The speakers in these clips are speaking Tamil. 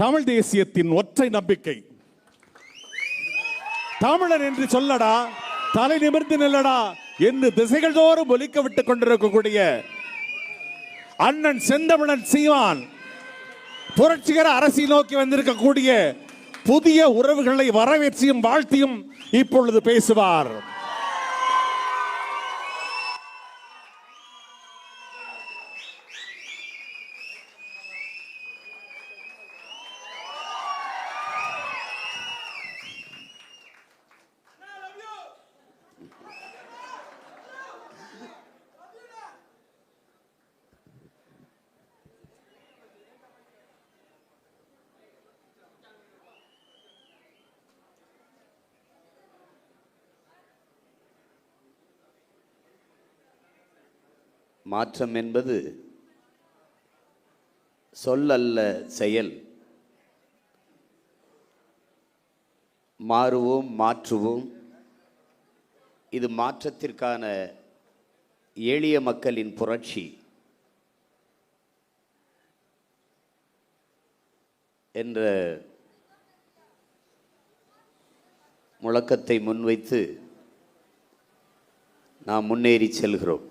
தமிழ் தேசியத்தின் ஒற்றை நம்பிக்கை. தமிழன் என்று சொல்லடா, தலை நிமிர்ந்து நில்லடா என்று திசைகள் தோறும் ஒலிக்க விட்டுக் கொண்டிருக்கக்கூடிய அண்ணன் செந்தமிழன் சீமான் புரட்சிகர அரசியல் நோக்கி வந்திருக்கக்கூடிய புதிய உறவுகளை வரவேற்சியும் வாழ்த்தியும் இப்பொழுது பேசுவார். மாற்றம் என்பது சொல் அல்ல, செயல். மாறுவோம், மாற்றுவோம். இது மாற்றத்திற்கான எளிய மக்களின் புரட்சி என்ற முழக்கத்தை முன்வைத்து நாம் முன்னேறி செல்கிறோம்.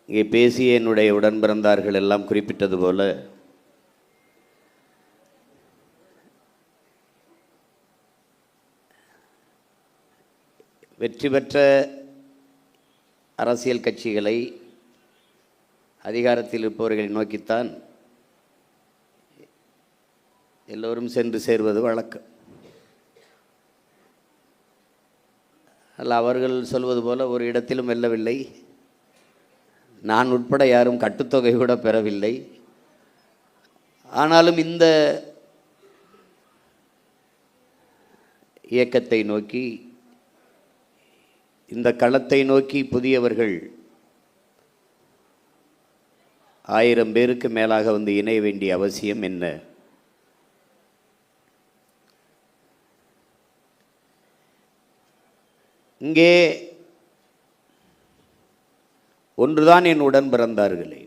இங்கே பேசிய என்னுடைய உடன் பிறந்தார்கள் எல்லாம் குறிப்பிட்டது போல வெற்றி பெற்ற அரசியல் கட்சிகளை அதிகாரத்தில் இருப்பவர்களை நோக்கித்தான் எல்லோரும் சென்று சேர்வது வழக்கம். அல்ல, அவர்கள் சொல்வது போல ஒரு இடத்திலும் வெல்லவில்லை. நான் உட்பட யாரும் கட்டுத்தொகை கூட பெறவில்லை. ஆனாலும் இந்த இயக்கத்தை நோக்கி, இந்த களத்தை நோக்கி புதியவர்கள் 1000 பேருக்கு மேலாக வந்து இணைய வேண்டிய அவசியம் என்ன? இங்கே ஒன்றுதான் என் உடன் பிறந்தார்களே,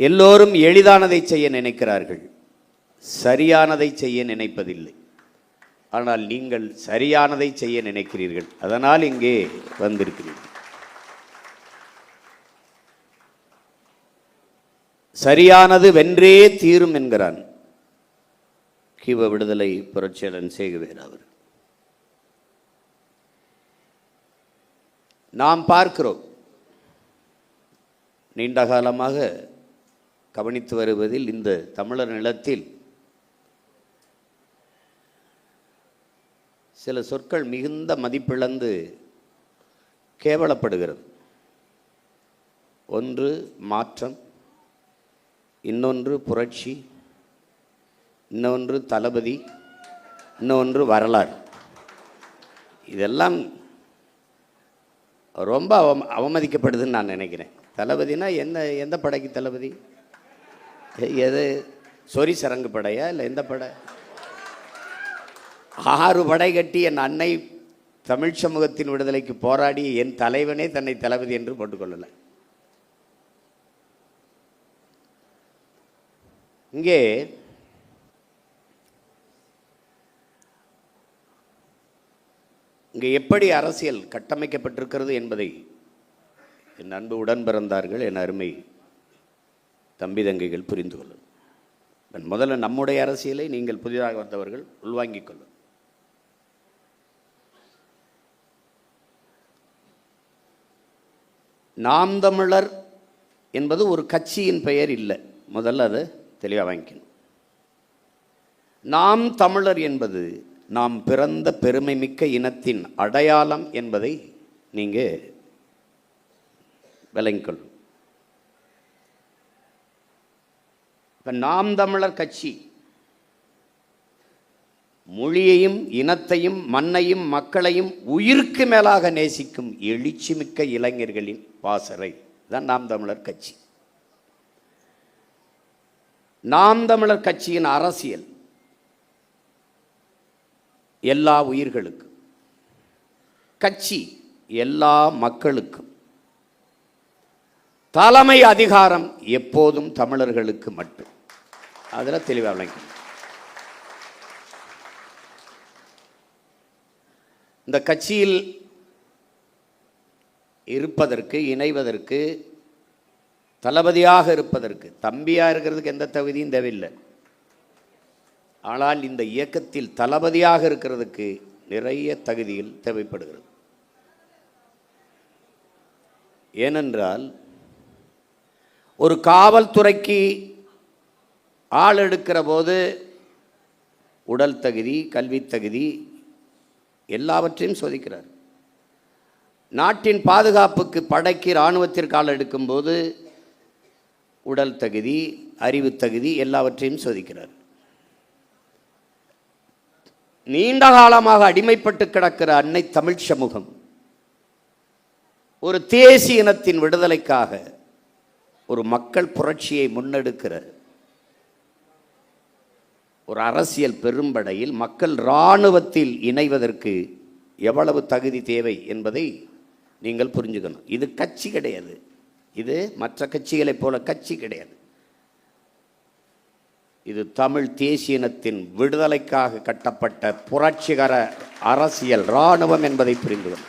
எல்லோரும் எளிதானதை செய்ய நினைக்கிறார்கள், சரியானதை செய்ய நினைப்பதில்லை. ஆனால் நீங்கள் சரியானதை செய்ய நினைக்கிறீர்கள், அதனால் இங்கே வந்திருக்கிறீர்கள். சரியானது வென்றே தீரும் என்கிறான் கிவ விடுதலை புரட்சியாளன் சேகுவேர் அவர். நாம் பார்க்கிறோம், நீண்ட காலமாக கவனித்து வருவதில் இந்த தமிழர் நிலத்தில் சில சொற்கள் மிகுந்த மதிப்பிழந்து கேவலப்படுகிறது. ஒன்று மாற்றம், இன்னொன்று புரட்சி, இன்னொன்று தளபதி, இன்னொன்று வரலாறு. இதெல்லாம் ரொம்ப அவமதிக்கப்படுதுன்னு நான் நினைக்கிறேன். தளபதினா என்ன? எந்த படைக்கு தளபதி? எது சொரி சரங்கு படையா இல்லை எந்த படை? 6 படை கட்டி என் அன்னை தமிழ் சமூகத்தின் விடுதலைக்கு போராடி என் தலைவனே தன்னை தளபதி என்று போட்டுக்கொள்ளலை. இங்கே எப்படி அரசியல் கட்டமைக்கப்பட்டிருக்கிறது என்பதை என் அன்பு உடன் பிறந்தார்கள், என் அருமை தம்பி தங்கைகள் புரிந்து கொள்ளும். முதல்ல நம்முடைய அரசியலை நீங்கள் புதிதாக வந்தவர்கள் உள்வாங்கிக் கொள்ளும். நாம் தமிழர் என்பது ஒரு கட்சியின் பெயர் இல்லை. முதல்ல அதை தெளிவாக வாங்கிக்கணும். நாம் தமிழர் என்பது நாம் பிறந்த பெருமை மிக்க இனத்தின் அடையாளம் என்பதை நீங்கள் விளங்கிக்கொள்ளும். இப்போ நாம் தமிழர் கட்சி மொழியையும் இனத்தையும் மண்ணையும் மக்களையும் உயிருக்கு மேலாக நேசிக்கும் எழுச்சி மிக்க இளைஞர்களின் பாசறை தான் நாம் தமிழர் கட்சி. நாம் தமிழர் கட்சியின் அரசியல் எல்லா உயிர்களுக்கும், கட்சி எல்லா மக்களுக்கும், தலைமை அதிகாரம் எப்போதும் தமிழர்களுக்கு மட்டும். அதில் தெளிவாக விளங்கி இந்த கட்சியில் இருப்பதற்கு, இணைவதற்கு, தளபதியாக இருப்பதற்கு, தம்பியாக இருக்கிறதுக்கு எந்த தகுதியும் தேவையில்லை. ஆனால் இந்த இயக்கத்தில் தளபதியாக இருக்கிறதுக்கு நிறைய தகுதிகள் தேவைப்படுகிறது. ஏனென்றால் ஒரு காவல்துறைக்கு ஆள் எடுக்கிற போது உடல் தகுதி, கல்வி தகுதி எல்லாவற்றையும் சோதிக்கிறார். நாட்டின் பாதுகாப்புக்கு, படைக்கு, இராணுவத்திற்கு ஆள் எடுக்கும்போது உடல் தகுதி, அறிவு தகுதி எல்லாவற்றையும் சோதிக்கிறார். நீண்ட காலமாக அடிமைப்பட்டு கிடக்கிற அன்னை தமிழ் சமூகம் ஒரு தேசிய இனத்தின் விடுதலைக்காக ஒரு மக்கள் புரட்சியை முன்னெடுக்கிற ஒரு அரசியல் பெரும்படையில் மக்கள் இராணுவத்தில் இணைவதற்கு எவ்வளவு தகுதி தேவை என்பதை நீங்கள் புரிஞ்சுக்கணும். இது கட்சி கிடையாது. இது மற்ற கட்சிகளைப் போல கட்சி கிடையாது. இது தமிழ் தேசிய இனத்தின் விடுதலைக்காக கட்டப்பட்ட புரட்சிகர அரசியல் இராணுவம் என்பதை புரிந்து கொள்ளும்.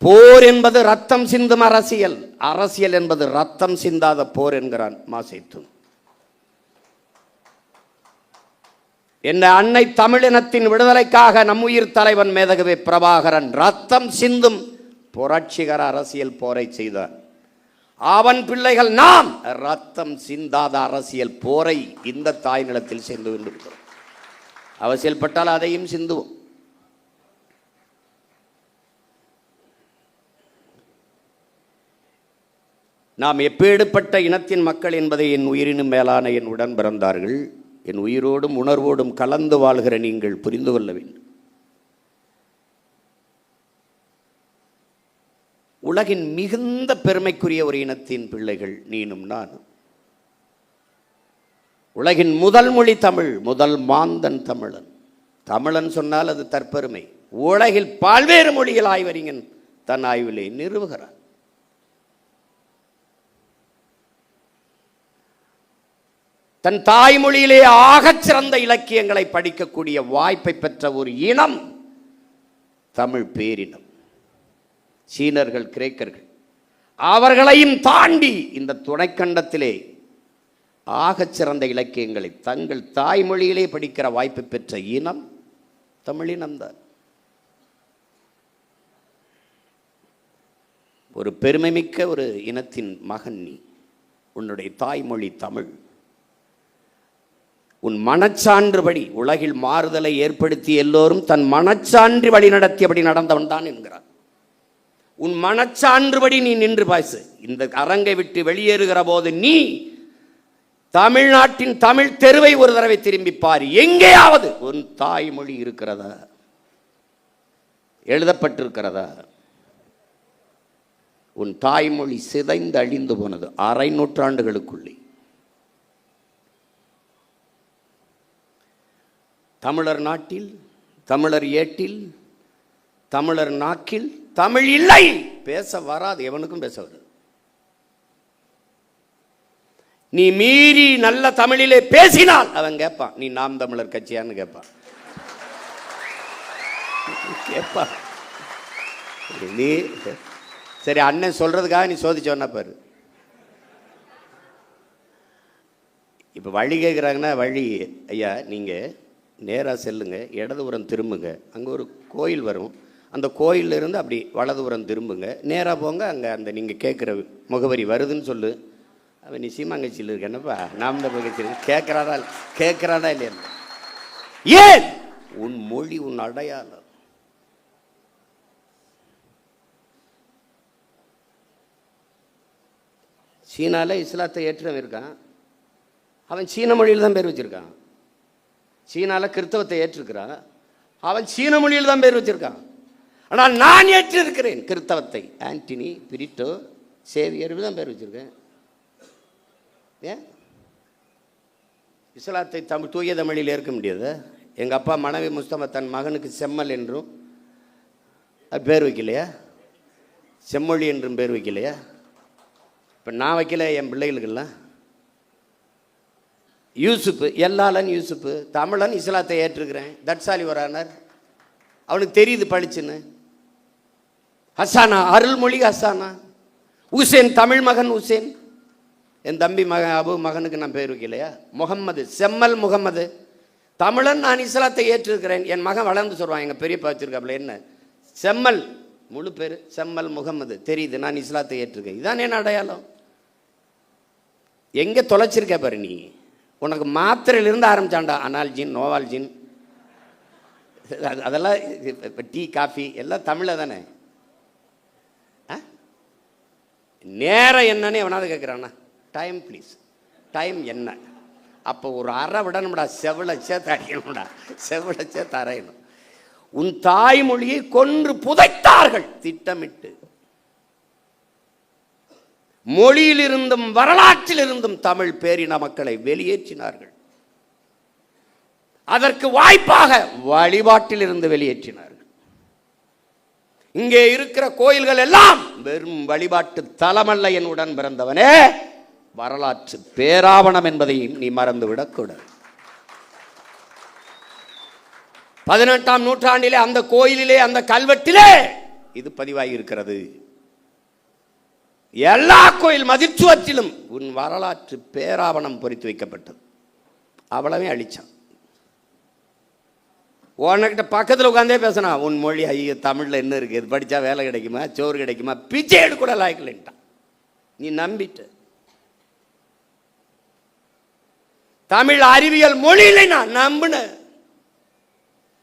போர் என்பது ரத்தம் சிந்தும் அரசியல், அரசியல் என்பது ரத்தம் சிந்தாத போர் என்கிறான் மாசேத்துன். என்ன அன்னை தமிழினத்தின் விடுதலைக்காக நம்முயிர் தலைவன் மேதகவி பிரபாகரன் ரத்தம் சிந்தும் புரட்சிகர அரசியல் போரை செய்தார். அவன் பிள்ளைகள் நாம் ரத்தம் சிந்தாத அரசியல் போரை இந்த தாய் நிலத்தில் செய்து கொண்டிருக்கிறோம். அவசியப்பட்டால் அதையும் சிந்துவோம். நாம் எப்பேடுபட்ட இனத்தின் மக்கள் என்பதை என் உயிரினும் மேலான என் உடன் பிறந்தார்கள், என் உயிரோடும் உணர்வோடும் கலந்து வாழ்கிற நீங்கள் புரிந்து கொள்ள வேண்டும். உலகின் மிகுந்த பெருமைக்குரிய ஒரு இனத்தின் பிள்ளைகள் நீனும் நானும். உலகின் முதல் மொழி தமிழ், முதல் மாந்தன் தமிழன். தமிழன் சொன்னால் அது தற்பெருமை. உலகில் பல்வேறு மொழிகள் ஆய்வறிஞன் தன் ஆய்விலே நிறுவுகிறார். தன் தாய்மொழியிலே ஆகச் சிறந்த இலக்கியங்களை படிக்கக்கூடிய வாய்ப்பை பெற்ற ஒரு இனம் தமிழ் பேரினம். சீனர்கள், கிரேக்கர்கள் அவர்களையும் தாண்டி இந்த துணைக்கண்டத்திலே ஆகச் சிறந்த இலக்கியங்களை தங்கள் தாய்மொழியிலே படிக்கிற வாய்ப்பு பெற்ற இனம் தமிழினம்தான். ஒரு பெருமைமிக்க ஒரு இனத்தின் மகன் நீ. உன்னுடைய தாய்மொழி தமிழ். உன் மனச்சான்றுபடி உலகில் மாறுதலை ஏற்படுத்தி எல்லோரும் தன் மனச்சான்று வழி நடத்தியபடி நடந்தவன் தான் என்கிறார். உன் மனச்சான்றுபடி நீ நின்று பாசு. இந்த அரங்கை விட்டு வெளியேறுகிற போது நீ தமிழ்நாட்டின் தமிழ் தெருவை ஒரு தடவை திரும்பி பாரு. எங்கேயாவது உன் தாய்மொழி இருக்கிறதா, எழுதப்பட்டிருக்கிறதா? உன் தாய்மொழி சிதைந்து அழிந்து போனது 1/2 நூற்றாண்டுகளுக்குள்ளே. தமிழர் நாட்டில், தமிழர் ஏட்டில், தமிழர் நாக்கில் தமிழ் இல்லை. பேச வராது, எவனுக்கும் பேச வராது. நீ மீறி நல்ல தமிழிலே பேசினால் அவன் கேட்பான், நீ நாம் தமிழர் கட்சியான்னு கேட்பான். கேட்பான். நீ சரி அண்ணன் சொல்றதுக்காக நீ சோதிச்சு சொன்ன பாரு. இப்போ வழி கேட்குறாங்கன்னா, வழி ஐயா நீங்கள் நேராக செல்லுங்க, இடதுபுறம் திரும்புங்க, அங்கே ஒரு கோயில் வரும், அந்த கோயிலிருந்து அப்படி வலதுபுறம் திரும்புங்க, நேராக போங்க, அங்கே அந்த நீங்கள் கேட்குற முகவரி வருதுன்னு சொல்லு. அவன் நீ சீமாங்கட்சியில் இருக்க என்னப்பா, நாம் தான் கட்சியில் கேட்குறானா இல்லையா? ஏன்? உன் மொழி, உன் அடையாளம். சீனாவில் இஸ்லாத்தை ஏற்றவன் இருக்கான், அவன் சீன மொழியில் தான் பேர் வச்சிருக்கான். சீனாவில் கிறிஸ்தவத்தை ஏற்றிருக்கிறான், அவன் சீன மொழியில் தான் பேர் வச்சிருக்கான். ஆனால் நான் ஏற்றிருக்கிறேன் கிறிஸ்தவத்தை. ஆண்டனி, பிரிட்டோ, சேவியர் தான் பேர் வச்சிருக்கேன். ஏன் இஸ்லாத்தை தமிழ் தூய தமிழில் ஏற்க முடியாது? எங்கள் அப்பா மனைவி முஸ்தபா தன் மகனுக்கு செம்மல் என்றும் பேர் வைக்கலையா? செம்மொழி என்றும் பேர் வைக்கலையா? இப்போ நான் வைக்கல, என் பிள்ளைகளுக்கெல்லாம் யூசுப்பு, எல்லாலன் யூசுப்பு, தமிழன் இஸ்லாத்தை ஏற்றுக்கிறேன், தட்சாலி வரானார், அவனுக்கு தெரியுது பழிச்சுன்னு. ஹசானா, அருள்மொழி ஹசானா. உசேன், தமிழ் மகன் உசேன். என் தம்பி மகன் அபு மகனுக்கு நான் பேர் வைக்கலையா? முகம்மது, செம்மல் முகம்மது. தமிழன், நான் இஸ்லாத்தை ஏற்றிருக்கிறேன். என் மகன் வளர்ந்து சொல்லுவான், எங்கள் பெரியப்பா வச்சிருக்காப்புல, என்ன செம்மல், முழு பேர் செம்மல் முகம்மது, தெரியுது நான் இஸ்லாத்தை ஏற்றிருக்கேன். இதான் என்ன அடையாளம்? எங்கே தொலைச்சிருக்க பாரு நீ. உனக்கு மாத்திரையிலிருந்து ஆரம்பிச்சான்டா, அனால்ஜின், நோவால்ஜின், அதெல்லாம் இப்போ டீ காஃபி எல்லாம் தமிழில் தானே. நேரம் என்னன்னு எவனாவது கேட்குறான்னா, டைம் ப்ளீஸ், டைம் என்ன? அப்போ ஒரு அறை விடணும்டா, செவிலை சேர்த்து அறையணும்டா, செவிலை சேர்த்து அறையணும். உன் தாய்மொழியை கொன்று புதைத்தார்கள் திட்டமிட்டு. மொழியிலிருந்தும் வரலாற்றிலிருந்தும் தமிழ் பேரின மக்களை வெளியேற்றினார்கள். அதற்கு வாய்ப்பாக வழிபாட்டிலிருந்து வெளியேற்றினார்கள். இங்கே இருக்கிற கோயில்கள் எல்லாம் வெறும் வழிபாட்டு தலமல்ல என் உடன் பிறந்தவனே, வரலாற்று பேராவணம் என்பதையும் நீ மறந்துவிடக்கூடாது. 18ஆம் நூற்றாண்டிலே அந்த கோயிலிலே, அந்த கல்வெட்டிலே இது பதிவாகி இருக்கிறது. எல்லா கோயில் மதிர்ச்சுவற்றிலும் உன் வரலாற்று பேராவணம் பொறித்து வைக்கப்பட்டது. அவ்வளவே அழிச்சான். உனக்கிட்ட பக்கத்தில் உட்காந்தே பேசினா, உன் மொழி ஐயோ தமிழில் என்ன இருக்குது, இது படித்தா வேலை கிடைக்குமா, சோறு கிடைக்குமா, பிச்சை எடுக்கூட லாய்க்கலன்ட்டான். நீ நம்பிட்ட. தமிழ் அறிவியல் மொழியில நான் நம்பின.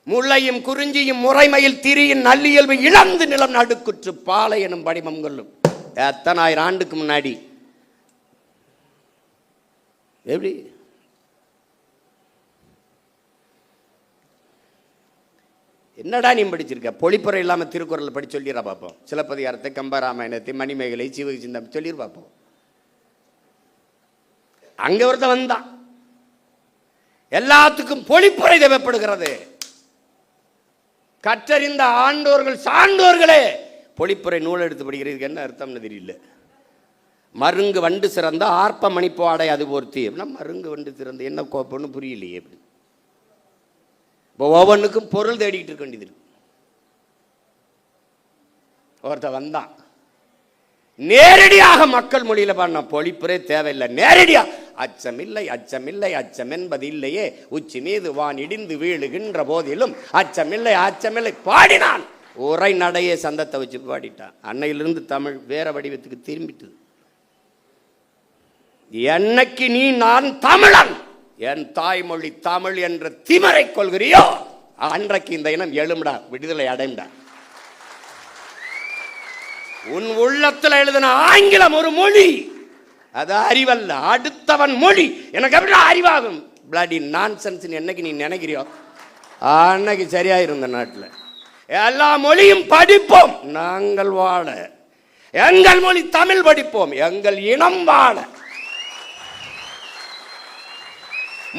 முல்லையும் குறிஞ்சியும் முறைமையில் திரியின் நல்லியல்பு இழந்து நிலம் நடுக்குற்று பாலை எனும் படிமம் கொள்ளும். எத்தனை ஆயிரம் ஆண்டுக்கு முன்னாடி எப்படி என்னடா நீ படிச்சிருக்க? பொழிப்புரை இல்லாமல் திருக்குறள் படி சொல்லிடுறா பார்ப்போம். சிலப்பதிகாரத்தை, கம்பராமாயணத்தை, மணிமேகலை, சிவகிசிந்தம் சொல்லிடு பார்ப்போம். அங்கே ஒருத்த வந்தான். எல்லாத்துக்கும் பொழிப்புரை தேவைப்படுகிறது. கற்றறிந்த ஆண்டோர்கள் சான்றோர்களே பொழிப்புரை நூல் எடுத்து படிக்கிறதுக்கு என்ன அர்த்தம்னு தெரியல. மருங்கு வண்டு சிறந்த ஆர்ப்ப மணிப்பாடை அது போர்த்தி அப்படின்னா, மருங்கு வண்டு சிறந்த என்ன கோப்பன்னு புரியலையே. எப்படி இப்போ ஒவ்வொன்றுக்கும் பொருள் தேடிக்கிட்டு இருக்க வேண்டியது இருக்கு. ஒருத்த வந்தான், நேரடியாக மக்கள் மொழியில் பாடின பொழிப்புரை தேவையில்லை, நேரடியா அச்சமில்லை அச்சமில்லை அச்சம் என்பது இல்லையே, உச்சி மீது வான் இடிந்து வீழுகின்ற போதிலும் அச்சமில்லை அச்சமில்லை பாடினான். உரை நடையே சந்தத்தை வச்சு பாடிட்டான். அன்னையிலிருந்து தமிழ் வேற வடிவத்துக்கு திரும்பிட்டு. என்னைக்கு நீ நான் தமிழன், என் தாய்மொழி தமிழ் என்ற திமரை கொள்கிறியோ, அன்றைக்கு இந்த இனம் எழும்டா, விடுதலை அடைந்தா. உன் உள்ளத்தில் எழுதின ஆங்கிலம் ஒரு மொழி, அது அறிவல்ல, அடுத்தவன் மொழி. எனக்கு எப்படி அறிவாகும்? பிளடி நான்சென்ஸ் என்னைக்கு நீ நினைக்கிறியோ அன்னைக்கு சரியாயிரும். இந்த நாட்டில் எல்லா மொழியும் படிப்போம், நாங்கள் வாழ. எங்கள் மொழி தமிழ் படிப்போம், எங்கள் இனம் வாழ.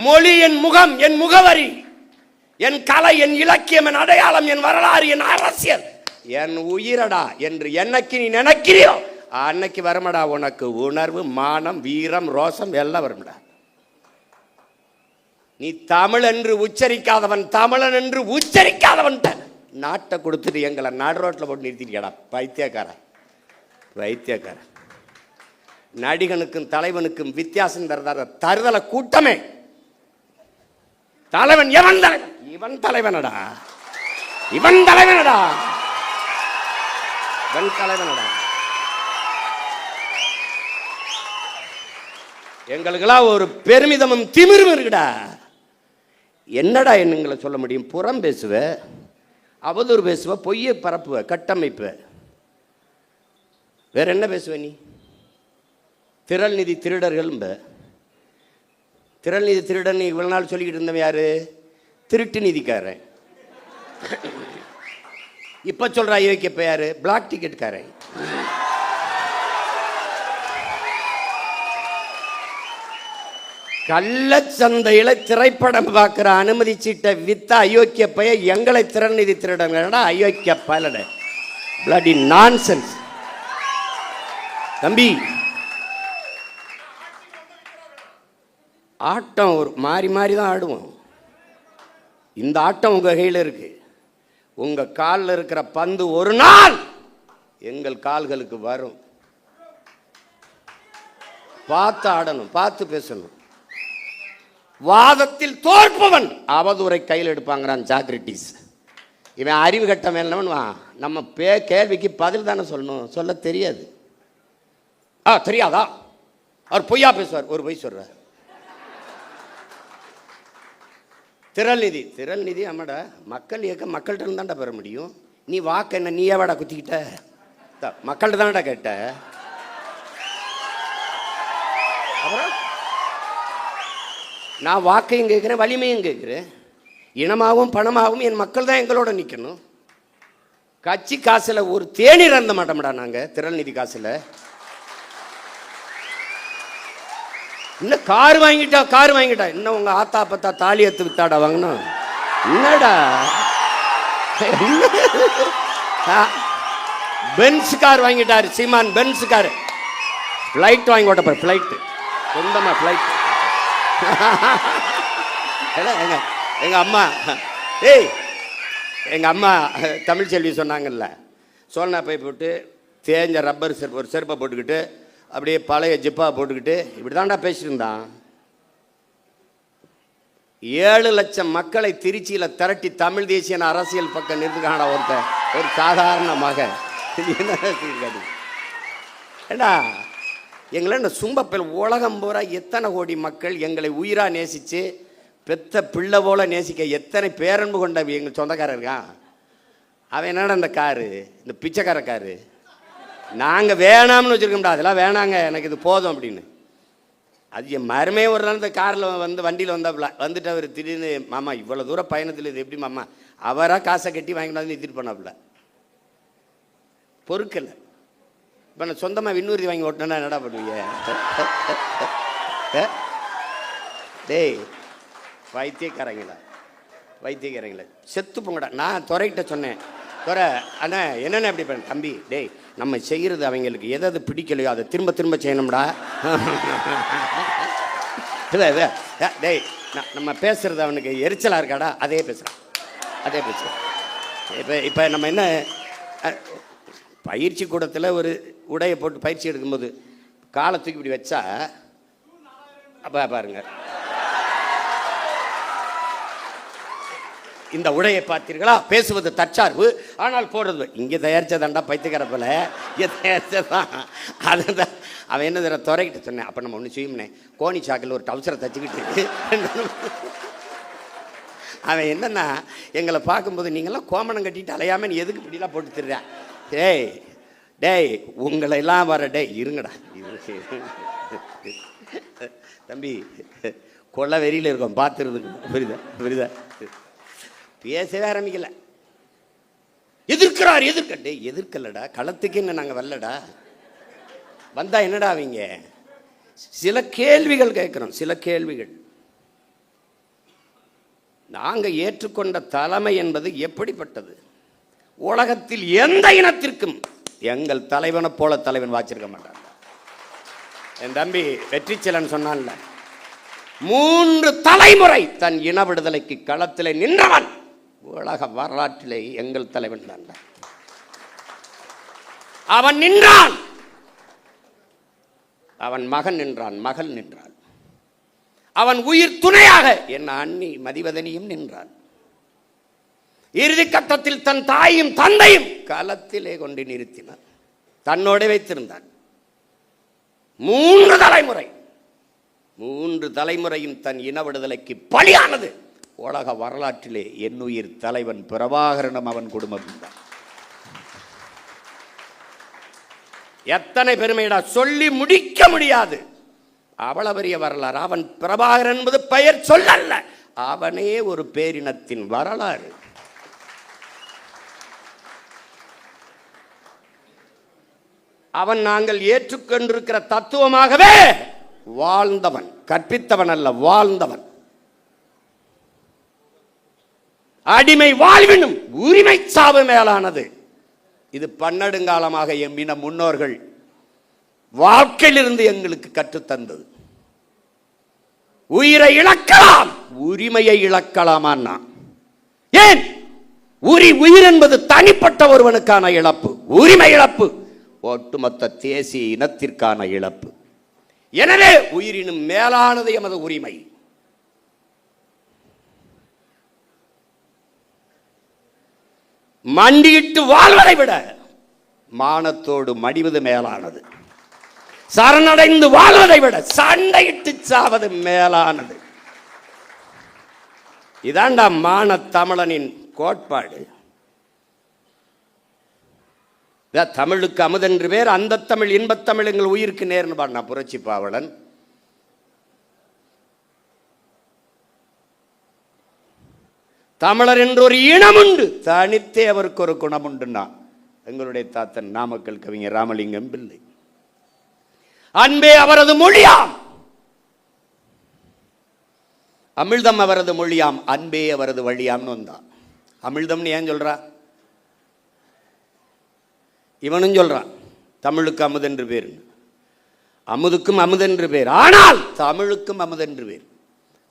மொழி என் முகம், என் முகவரி, என் கலை, என் இலக்கியம், என் அடையாளம், என் வரலாறு, என் அரசியல், என் உயிரடா என்று என்னைக்கு நீ நினைக்கிறியோ அன்னைக்கு வருமடா உனக்கு உணர்வு, மானம், வீரம், ரோசம் எல்லாம் வரும்டா. நீ தமிழ் என்று உச்சரிக்காதவன், தமிழன் என்று உச்சரிக்காதவன் நாட்டை கொடுத்துட்டு எங்களை நடு ரோட்டில் போட்டு நிறுத்திட்டியாடா பைத்தியக்கார. வைத்தியக்கார நடிகனுக்கும் தலைவனுக்கும் வித்தியாசம் தருதல கூட்டமே. தலைவன் எவன் தலைவன்? இவன் தலைவனடா, இவன் தலைவனடா, இவன் தலைவனடா. எங்களுக்கெல்லாம் ஒரு பெருமிதமும் திமிரும் இருக்குடா. என்னடா என்னங்களை சொல்ல முடியும்? புறம் பேசுவ, அவதூறு பேசுவ, பொய்யை பரப்புவ, கட்டமைப்ப, வேற என்ன பேசுவ நீ? திரள் நிதி திருடர்கள். திரள் நிதி திருடன் இவ்வளவு நாள் சொல்லிக்கிட்டு இருந்தவன் யாரு? திருட்டு நிதிக்காரன். இப்ப சொல்ற ஐயோக்கியப்ப யாரு? பிளாக் டிக்கெட்காரன். கள்ளச்சந்தையில திரைப்படம் பார்க்கிற அனுமதி சீட்டை வித்த அயோக்கிய பைய எங்களை திறன் நிதி திருடங்கடா, அயோக்கிய பலட. Bloody nonsense. தம்பி, ஆட்டம் ஒரு மாறி மாறி தான் ஆடுவோம். இந்த ஆட்டம் உங்க கையில் இருக்கு. உங்க காலில் இருக்கிற பந்து ஒரு நாள் எங்கள் கால்களுக்கு வரும். பார்த்து ஆடணும், பார்த்து பேசணும். வாதத்தில் தோற்பவன் அவதூறை கையில் எடுப்பாங்கிறான் சாக்ரட்டிஸ். இவன் அறிவு கட்ட மேலவன். நம்ம கேள்விக்கு பதில் தானே சொல்லணும், சொல்ல தெரியாது. தெரியாதா? அவர் பொய்யா பேசுவார், ஒரு பொய் சொல்றார். திரள் நிதி ஆமாடா, மக்கள் இயக்கம் மக்கள்கிட்ட இருந்தாண்டா பெற முடியும். நீ வாக்கு என்ன நீ எவாடா குத்திக்கிட்ட? மக்கள்கிட்ட தானடா கேட்ட. அப்புறம் நான் வாக்கையும் கேட்குறேன், வலிமையும் கேட்குறேன். இனமாகவும் பணமாகவும் என் மக்கள் தான் எங்களோட நிற்கணும். கட்சி காசில் ஒரு தேநீர் அருந்த மாட்டோம்டா நாங்கள். திரள் நிதி காசில் இன்னும் கார் வாங்கிட்டா இன்னும் உங்க ஆத்தா பத்தா தாலி எடுத்து வித்தாடா வாங்கணும். என்னடா பென்ஸ் கார் வாங்கிட்டாரு சீமான். பென்ஸ் கார், ஃப்ளைட் வாங்கி ஓட்ட, ஃப்ளைட்டு சொந்தமா ஃப்ளைட். எங்க அம்மா எங்க அம்மா தமிழ் செல்வி சொன்னாங்கல்ல, சோழனா பை போட்டு தேஞ்ச ரப்பர் செருப்பு, ஒரு செருப்பை போட்டுக்கிட்டு அப்படியே பழைய ஜிப்பா போட்டுக்கிட்டு இப்படி தான்டா பேசிட்டு இருந்தான். 7 லட்சம் மக்களை திருச்சியில் திரட்டி தமிழ் தேசிய அரசியல் பக்கம் நிறுத்துக்கான ஒருத்தன், ஒரு சாதாரண மகன். ஏண்டா எங்களை இந்த சும்பப்பில் உலகம் பூரா எத்தனை கோடி மக்கள் எங்களை உயிரா நேசித்து பெத்த பிள்ளை போல நேசிக்க எத்தனை பேரன்பு கொண்ட எங்கள் சொந்தக்காரர் இருக்கான். அவன் என்னடா இந்த காரு, இந்த பிச்சைக்கார காரு நாங்கள் வேணாம்னு வச்சுருக்கோம்டா, அதெல்லாம் வேணாங்க எனக்கு இது போதும் அப்படின்னு. அது என் மருமே ஒரு நாள் இந்த காரில் வண்டியில் வந்தாப்புல வந்துட்டு அவர் திடீர்னு, மாமா இவ்வளோ தூரம் பயணத்தில் இது எப்படி மாமா, அவராக காசை கட்டி வாங்கிட்டு நிறுத்திட்டு பண்ணாப்புல. பொறுக்கல. இப்போ நான் சொந்தமாக விண்ணூர்த்தி வாங்கி ஓட்டினா என்னடா பண்ணுவீங்க? டேய் வைத்தியக்காரங்களா செத்து போங்கடா. நான் துறைகிட்ட சொன்னேன், துறை அண்ணா என்னென்ன எப்படி பண்ண தம்பி, டேய் நம்ம செய்கிறது அவங்களுக்கு எதாவது பிடிக்கலையோ அதை திரும்ப திரும்ப செய்யணும்டா. டேய் நம்ம பேசுறது அவனுக்கு எரிச்சலாக இருக்காடா, அதே பேசுகிறேன். இப்போ நம்ம என்ன பயிற்சி கூடத்தில் ஒரு உடையை போட்டு பயிற்சி எடுக்கும்போது காலை தூக்கி இப்படி வச்சா அப்போ பாருங்க, இந்த உடையை பார்த்தீர்களா, பேசுவது தற்சார்பு ஆனால் போடுறது இங்கே தயாரிச்சதாண்டா பைத்தியக்காரப்பில், இங்கே தயாரிச்சதான். அதுதான் அவன் என்ன தர துறைக்கிட்ட சொன்னேன். அப்போ நம்ம ஒன்று செய்யும்னே, கோணி சாக்கில் ஒரு டவுசரை தச்சுக்கிட்டு அவன் என்னன்னா எங்களை பார்க்கும்போது நீங்கள்லாம் கோமணம் கட்டிட்டு அலையாமல் எதுக்கு இப்படிலாம் போட்டு தர்றேன். டேய் உங்களை எல்லாம் வர இருங்கடா தம்பி, கொள்ள வெறியில் இருக்கோம் பார்த்துறதுக்கு. புரியுதா? பேசவே ஆரம்பிக்கல. எதிர்க்கலடா, களத்துக்கு என்ன நாங்கள் வரலடா. வந்தா என்னடா அவங்க சில கேள்விகள் கேட்குறோம். சில கேள்விகள் நாங்கள் ஏற்றுக்கொண்ட தலைமை என்பது எப்படிப்பட்டது? உலகத்தில் எந்த இனத்திற்கும் எங்கள் தலைவனை போல தலைவன் வாச்சிருக்க மாட்டான். என் தம்பி வெற்றிச்செலன் சொன்னான்ல, 3 தலைமுறை தன் இன விடுதலைக்கு களத்திலே நின்றவன் உலக வரலாற்றிலே எங்கள் தலைவன் தான். அவன் நின்றான், அவன் மகன் நின்றான், மகள் நின்றான், அவன் உயிர் துணையாக என் அண்ணி மதிவதனியும் நின்றான். இறுதி கட்டத்தில் தன் தாயும் தந்தையும் களத்திலே கொண்டு நிறுத்தினான், தன்னோடு வைத்திருந்தான். 3 தலைமுறையும் தன் இன விடுதலைக்கு பலியானது உலக வரலாற்றிலே என்னுயிர் தலைவன் பிரபாகரனும் அவன் குடும்பம் தான். எத்தனை பெருமைடா, சொல்லி முடிக்க முடியாது. அவ்வளவு பெரிய வரலாறு. அவன் பிரபாகரன் என்பது பெயர் சொல்லல்ல, அவனே ஒரு பேரினத்தின் வரலாறு. அவன் நாங்கள் ஏற்றுக்கொண்டிருக்கிற தத்துவமாகவே வாழ்ந்தவன், கற்பித்தவன் அல்ல, வாழ்ந்தவன். அடிமை வாழ்வினும் உரிமை சாவு மேலானது. இது பன்னெடுங்காலமாக எம் இன முன்னோர்கள் வாழ்க்கையிலிருந்து எங்களுக்கு கற்றுத்தந்தது. உயிரை இழக்கலாம், உரிமையை இழக்கலாமா? ஏன்? உயிர் என்பது தனிப்பட்ட ஒருவனுக்கான இழப்பு, உரிமை இழப்பு ஒட்டுமொத்த தேசிய இனத்திற்கான இழப்பு. எனவே உயிரினும் மேலானது எமது உரிமை. மண்டியிட்டு வாழ்வதை விட மானத்தோடு மடிவது மேலானது. சரணடைந்து வாழ்வதை விட சண்டையிட்டு சாவது மேலானது. இதாண்டா மான தமிழனின் கோட்பாடு. தமிழுக்கு அமுதென்று பேர், அந்த தமிழ் இன்பத்தமிழ் எங்கள் உயிருக்கு நேர்னு பாடினா புரட்சி பாவலன். தமிழர் என்று ஒரு இனம் உண்டு, தனித்தே அவருக்கு ஒரு குணம் உண்டுன்னா எங்களுடைய தாத்தன் நாமக்கல் கவிஞர் ராமலிங்கம் பிள்ளை. அன்பே அவரது மொழியாம், அமிழ்தம் அவரது மொழியாம், அன்பே அவரது வழியாம்னு வந்தான். அமிழ்தம்னு ஏன் சொல்றா? இவனும் சொல்றான் தமிழுக்கு அமுதென்று பேர், அமுதுக்கும் அமுதென்று பேர், ஆனால் தமிழுக்கும் அமுதென்று பேர்.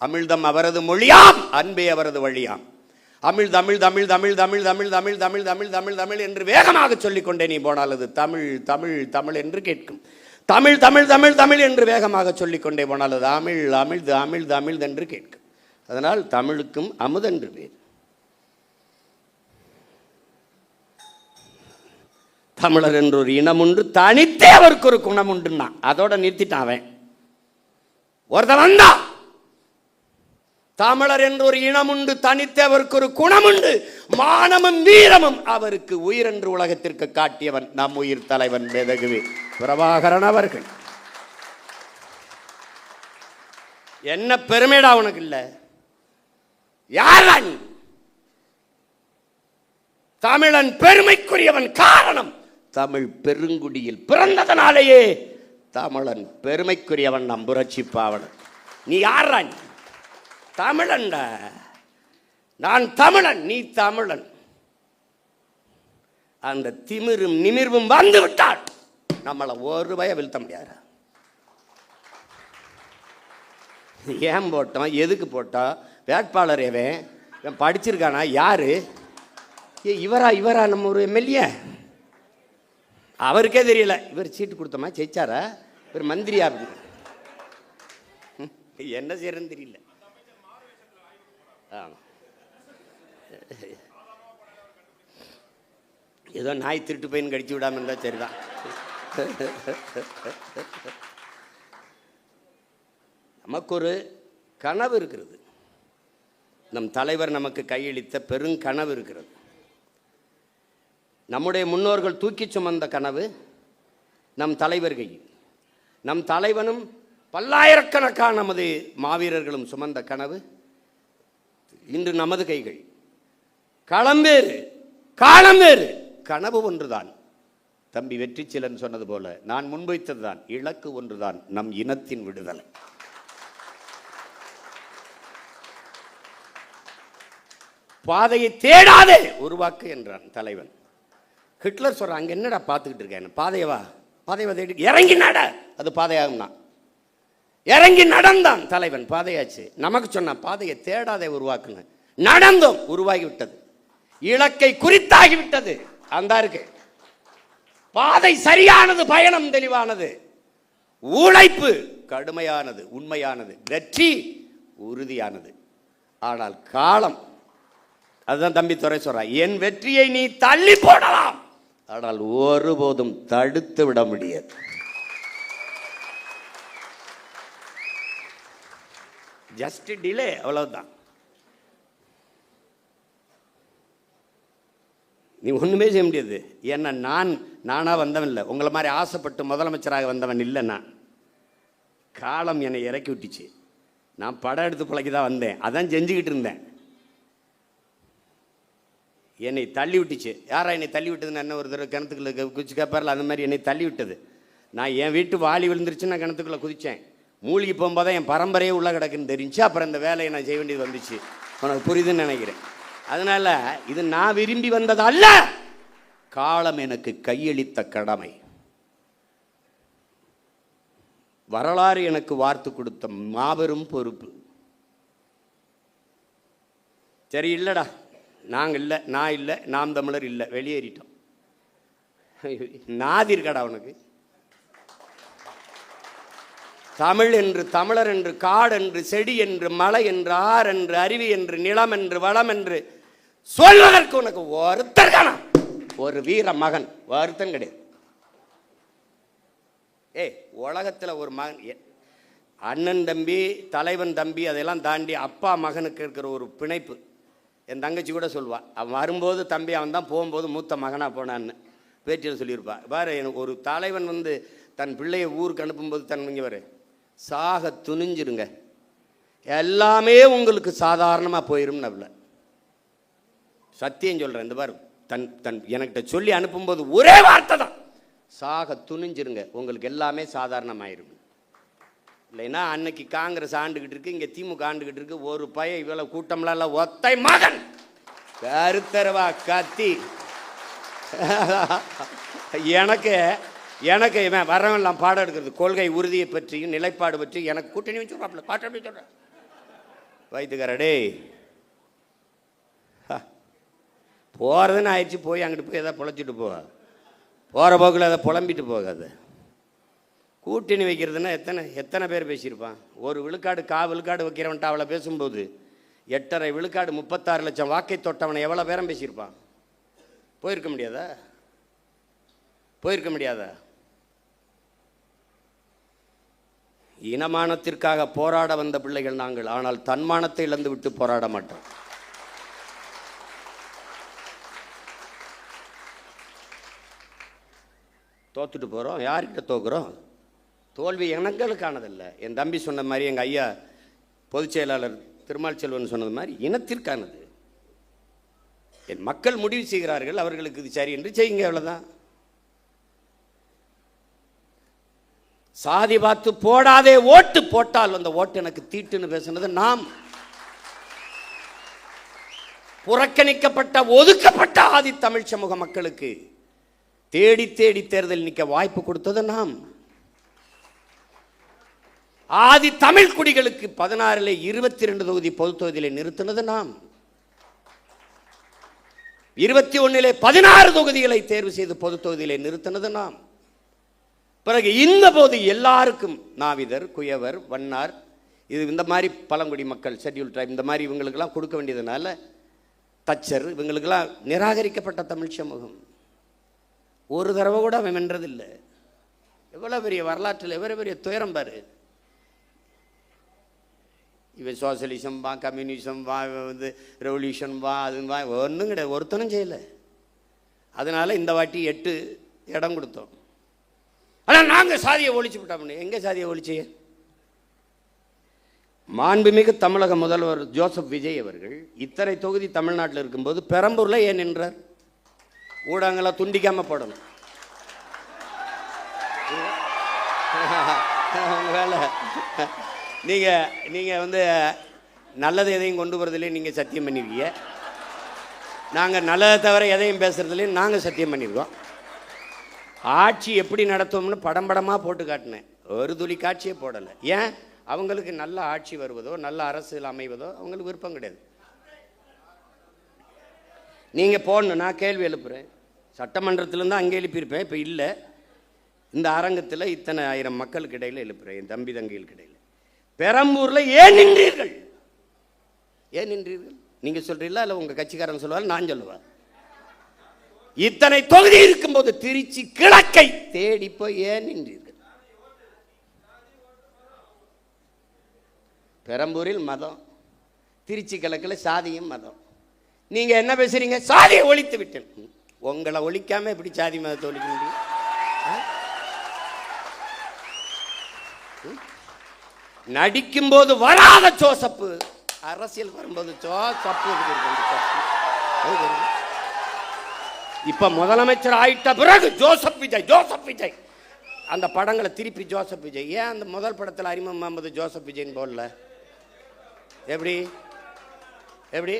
அமிழ்தம் அவரது மொழியாம், அன்பே அவரது வழியாம். அமிழ் தமிழ் தமிழ் தமிழ் தமிழ் தமிழ் தமிழ் தமிழ் தமிழ் தமிழ் தமிழ் என்று வேகமாக சொல்லிக்கொண்டே நீ போனால் அது தமிழ் தமிழ் தமிழ் என்று கேட்கும். தமிழ் தமிழ் தமிழ் தமிழ் என்று வேகமாக சொல்லிக்கொண்டே போனால் அது அமிழ் அமிழ் அமிழ் தமிழ் என்று கேட்கும். அதனால் தமிழுக்கும் அமுதென்று பேர். தமிழர் என்ற ஒரு இனம் உண்டு, தனித்தே அவருக்கு ஒரு குணம் உண்டுன்னா அதோட நிறுத்திட்டான் அவன். ஒருத்தன் வந்தா தமிழர் என்ற ஒரு இனம் உண்டு, தனித்தே அவருக்கு ஒரு குணம் உண்டு, மானமும் வீரமும் அவருக்கு உயிர் என்று உலகத்திற்கு காட்டியவன் நம் உயிர் தலைவன் மேதகுவே பிரபாகரன் அவர்கள். என்ன பெருமைடா உனக்கு இல்ல? யாரா நீ? தமிழன் பெருமைக்குரியவன். காரணம் தமிழ் பெருங்குடியில் பிறந்ததனாலேயே தமிழன் பெருமைக்குரியவன் நம் புரட்சி பாவலன். நீ யாரா? நீ தமிழன்டா. நான் தமிழன், நீ தமிழன். அந்த திமிரும் நிமிர்வும் வந்து விட்டால் நம்மளை ஒரு பய வீழ்த்த முடியாது. ஏன் போட்டோம், எதுக்கு போட்டோம், வேட்பாளர் எவன் படிச்சிருக்கானா, யாரு இவரா நம்ம ஒரு எம்எல்ஏ அவருக்கே தெரியல. இவர் சீட்டு கொடுத்தோமா, ஜெயிச்சாரா, இவர் மந்திரியா, என்ன செய்யறதுன்னு தெரியல. ஏதோ நாய் திருட்டு போயின்னு கடிச்சு விடாம இருந்தா சரிதான். நமக்கு ஒரு கனவு இருக்கிறது, நம் தலைவர் நமக்கு கையளித்த பெருங்கனவு இருக்கிறது. நம்முடைய முன்னோர்கள் தூக்கி சுமந்த கனவு நம் தலைவர் கையில், நம் தலைவனும் பல்லாயிரக்கணக்கான நமது மாவீரர்களும் சுமந்த கனவு இன்று நமது கைகள். களம்பேறு காலம்பேறு, கனவு ஒன்றுதான். தம்பி வெற்றிச்சீலன் சொன்னது போல நான் முன்வைத்ததுதான், இலக்கு ஒன்றுதான், நம் இனத்தின் விடுதலை. பாதையை தேடாதே உருவாக்கு என்றான் தலைவன். ஹிட்லர் சொல்றான், அங்க என்னடா பார்த்துக்கிட்டு இருக்கேன், பாதையவா தேடி இறங்கி நட, அது பாதையாகும்னா. இறங்கி நடந்தான் தலைவன், பாதையாச்சு. நமக்கு சொன்ன பாதையை தேடாதே உருவாக்குங்க, நடந்தோம், உருவாகிவிட்டது, இலக்கை குறித்தாகிவிட்டது. அந்த இருக்கு பாதை சரியானது, பயணம் தெளிவானது, உழைப்பு கடுமையானது, உண்மையானது, வெற்றி உறுதியானது. ஆனால் காலம், அதுதான் தம்பி துரை சொல்ற, என் வெற்றியை நீ தள்ளி போடலாம், ஆனால் ஒருபோதும் தடுத்து விட முடியாது. ஜஸ்ட் டிலே, அவ்வளவுதான். நீ ஒண்ணுமே செய்ய முடியாது. ஏன்னா நானா வந்தவன் இல்லை, உங்களை மாதிரி ஆசைப்பட்டு முதலமைச்சராக வந்தவன் இல்லை. நான் காலம் என்னை இறக்கி விட்டுச்சு. நான் படம் எடுத்து பிழைக்கு தான் வந்தேன், அதான் செஞ்சுக்கிட்டு இருந்தேன். என்னை தள்ளி விட்டுச்சு. யாரா என்னை தள்ளி விட்டதுன்னு என்ன ஒரு தடவை கிணத்துக்குள்ள குதிச்சு கேட்பார்ல, அந்த மாதிரி என்னை தள்ளி விட்டது. நான் என் வீட்டு வாளி விழுந்துருச்சு, நான் கிணத்துக்குள்ளே குதித்தேன். மூழ்கி போகும்போது தான் என் பரம்பரையே உள்ளே கிடக்குன்னு தெரிஞ்சு, அப்புறம் இந்த வேலையை நான் செய்ய வேண்டியது வந்துச்சு. உனக்கு புரியுதுன்னு நினைக்கிறேன். அதனால இது நான் விரும்பி வந்தது அல்ல, காலம் எனக்கு கையளித்த கடமை. வரலாறு எனக்கு வார்த்து கொடுத்த மாபெரும் பொறுப்பு. சரி, இல்லைடா, நாங்கள் இல்லை, நான் இல்லை, நாம் தமிழர் இல்லை, வெளியேறிட்டோம். நாதிர்கடா உனக்கு. தமிழ் என்று, தமிழர் என்று, காடு என்று, செடி என்று, மலை என்று, ஆறு என்று, அருவி என்று, நிலம் என்று, வளம் என்று சொல்வதற்கு உனக்கு ஒருத்தர் காணா. ஒரு வீர மகன் ஒருத்தன் கிடையாது. உலகத்தில் ஒரு மகன், அண்ணன் தம்பி, தலைவன் தம்பி, அதெல்லாம் தாண்டி அப்பா மகனுக்கு இருக்கிற ஒரு பிணைப்பு. என் தங்கச்சி கூட சொல்வாள், அவன் வரும்போது தம்பி அவன் தான், போகும்போது மூத்த மகனாக போனான்னு பேட்டியில் சொல்லியிருப்பாள். வேறு எனக்கு ஒரு தலைவன் தன் பிள்ளையை ஊருக்கு அனுப்பும்போது தன் இங்கே வர சாக துணிஞ்சிருங்க, எல்லாமே உங்களுக்கு சாதாரணமாக போயிடும். நவல சத்தியம் சொல்கிறேன். இந்த பாரு, தன் என்கிட்ட சொல்லி அனுப்பும்போது ஒரே வார்த்தை தான், சாக துணிஞ்சிருங்க, உங்களுக்கு எல்லாமே சாதாரணமாயிரும். இல்லைன்னா அன்னைக்கு காங்கிரஸ் ஆண்டுகிட்டு இருக்கு, இங்கே திமுக ஆண்டுகிட்டு இருக்கு, ஒரு பையன் இவ்வளோ கூட்டம்லாம் இல்லை, ஒத்தை மகன் கருத்தரவா கத்தி. எனக்கு இவன் வரவெல்லாம் பாடம் எடுக்கிறது, கொள்கை உறுதியை பற்றியும் நிலைப்பாடு பற்றியும் எனக்கு கூட்டணி வச்சு பாட்டு அப்படி சொல்கிறேன். வைத்துக்காரடே போகிறதுன்னு ஆயிடுச்சு, போய் அங்கிட்டு போய் எதாவது பொழைச்சிட்டு போவா, போகிற போக்கில் அதை புலம்பிட்டு போகாது. கூட்டணி வைக்கிறதுனா எத்தனை பேர் பேசியிருப்பான். ஒரு விழுக்காடு விழுக்காடு வைக்கிறவன்ட்டு அவளை பேசும்போது 8.5 விழுக்காடு 36 லட்சம் வாக்கை தொட்டவனை எவ்வளோ பேரம் பேசியிருப்பான். போயிருக்க முடியாதா? போயிருக்க முடியாதா? இனமானத்திற்காக போராட வந்த பிள்ளைகள் நாங்கள், ஆனால் தன்மானத்தை இழந்து விட்டு போராட மாட்டோம். தோத்துட்டு போகிறோம், யார்கிட்ட தோக்குறோம்? தோல்வி எங்களுக்கானதில்லை. என் தம்பி சொன்ன மாதிரி, எங்கள் ஐயா பொதுச் செயலாளர் திருமால் செல்வன் சொன்னது மாதிரி, இனத்திற்கானது. என் மக்கள் முடிவு செய்கிறார்கள், அவர்களுக்கு இது சரி என்று செய்யுங்க, அவ்வளோதான். சாதி பார்த்து போடாதே ஓட்டு, போட்டால் அந்த ஓட்டு எனக்கு தீட்டுன்னு பேசுனது நாம். புறக்கணிக்கப்பட்ட ஒதுக்கப்பட்ட ஆதி தமிழ் சமூக மக்களுக்கு தேடி தேடி தேர்தல் நிற்க வாய்ப்பு கொடுத்தது நாம். ஆதி தமிழ் குடிகளுக்கு 16 22 தொகுதி பொது தொகுதியில் நிறுத்தினது நாம். 21 16 தொகுதிகளை தேர்வு செய்து பொது தொகுதியிலே நிறுத்தினது நாம். பிறகு இந்த போது எல்லாருக்கும் நாவிதர், குயவர், வண்ணார், இது இந்த மாதிரி பழங்குடி மக்கள், ஷெட்யூல் ட்ரைப், இந்த மாதிரி இவங்களுக்கெல்லாம் கொடுக்க வேண்டியதுனால, தச்சர், இவங்களுக்கெல்லாம் நிராகரிக்கப்பட்ட தமிழ் சமூகம் ஒரு தடவை கூட அவன் வென்றதில்லை. எவ்வளோ பெரிய வரலாற்றில் எவ்வளோ பெரிய துயரம் பாரு. இவன் சோசியலிசம் வா, கம்யூனிசம் வா, ரெவல்யூஷன் வா, அது வா, ஒன்றும் கிடையாது, ஒருத்தனும் செய்யலை. அதனால் இந்த வாட்டி 8 இடம் கொடுத்தோம். ஆனால் நாங்கள் சாதியை ஒழிச்சு விட்டோம். எங்கே சாதியை ஒழிச்சு? மாண்புமிகு தமிழக முதல்வர் ஜோசப் விஜய் அவர்கள் இத்தனை தொகுதி தமிழ்நாட்டில் இருக்கும்போது பெரம்பூரில் ஏன் நின்றார்? ஊடகங்களை துண்டிக்காமல் போடணும். வேலை நீங்கள் நல்லது எதையும் கொண்டு வரதுலேயும் நீங்கள் சத்தியம் பண்ணியிருக்கீங்க. நாங்கள் நல்லதை தவிர எதையும் பேசுகிறதுலேயும் நாங்கள் சத்தியம் பண்ணியிருக்கோம். ஆட்சி எப்படி நடத்துவோம்னு படம் படமாக போட்டு காட்டினேன், ஒரு துளி காட்சியே போடலை. ஏன்? அவங்களுக்கு நல்ல ஆட்சி வருவதோ நல்ல அரசியல் அமைவதோ அவங்களுக்கு விருப்பம் கிடையாது. நீங்கள் போடணும், நான் கேள்வி எழுப்புகிறேன். சட்டமன்றத்திலேருந்து அங்கே எழுப்பியிருப்பேன், இப்போ இல்லை. இந்த அரங்கத்தில் இத்தனை ஆயிரம் மக்களுக்கு இடையில் எழுப்புகிறேன், என் தம்பி தங்கைகளுக்கு இடையில். பெரம்பூரில் ஏன் நின்றீர்கள்? ஏன் நின்றீர்கள்? நீங்கள் சொல்கிறீங்களா இல்லை உங்கள் கட்சிக்காரன் சொல்லுவார், நான் சொல்லுவேன். இத்தனை தொகுதி இருக்கும்போது திருச்சி கிழக்கை தேடி போய் ஏன் நின்றீர்கள்? பெரம்பூரில் மதம், திருச்சி கிழக்கில் சாதியும் மதம். நீங்கள் என்ன பேசுறீங்க? சாதியை ஒழித்து விட்டேன். உங்களை ஒழிக்காம எப்படி சாதி மதத்தை ஒழிக்க முடியும்? நடிக்கும்போது வராத ஜோசப்பு, அரசியல் வரும்போது ஜோசப்பு. இப்ப முதலமைச்சர் ஆயிட்ட பிறகு ஜோசப் விஜய், ஜோசப் விஜய். அந்த படங்களை திருப்பி ஜோசப் விஜய். ஏன் அந்த முதல் படத்தில் அறிமுகம் முகமது ஜோசப் விஜய்னு போடல? எப்படி எப்படி?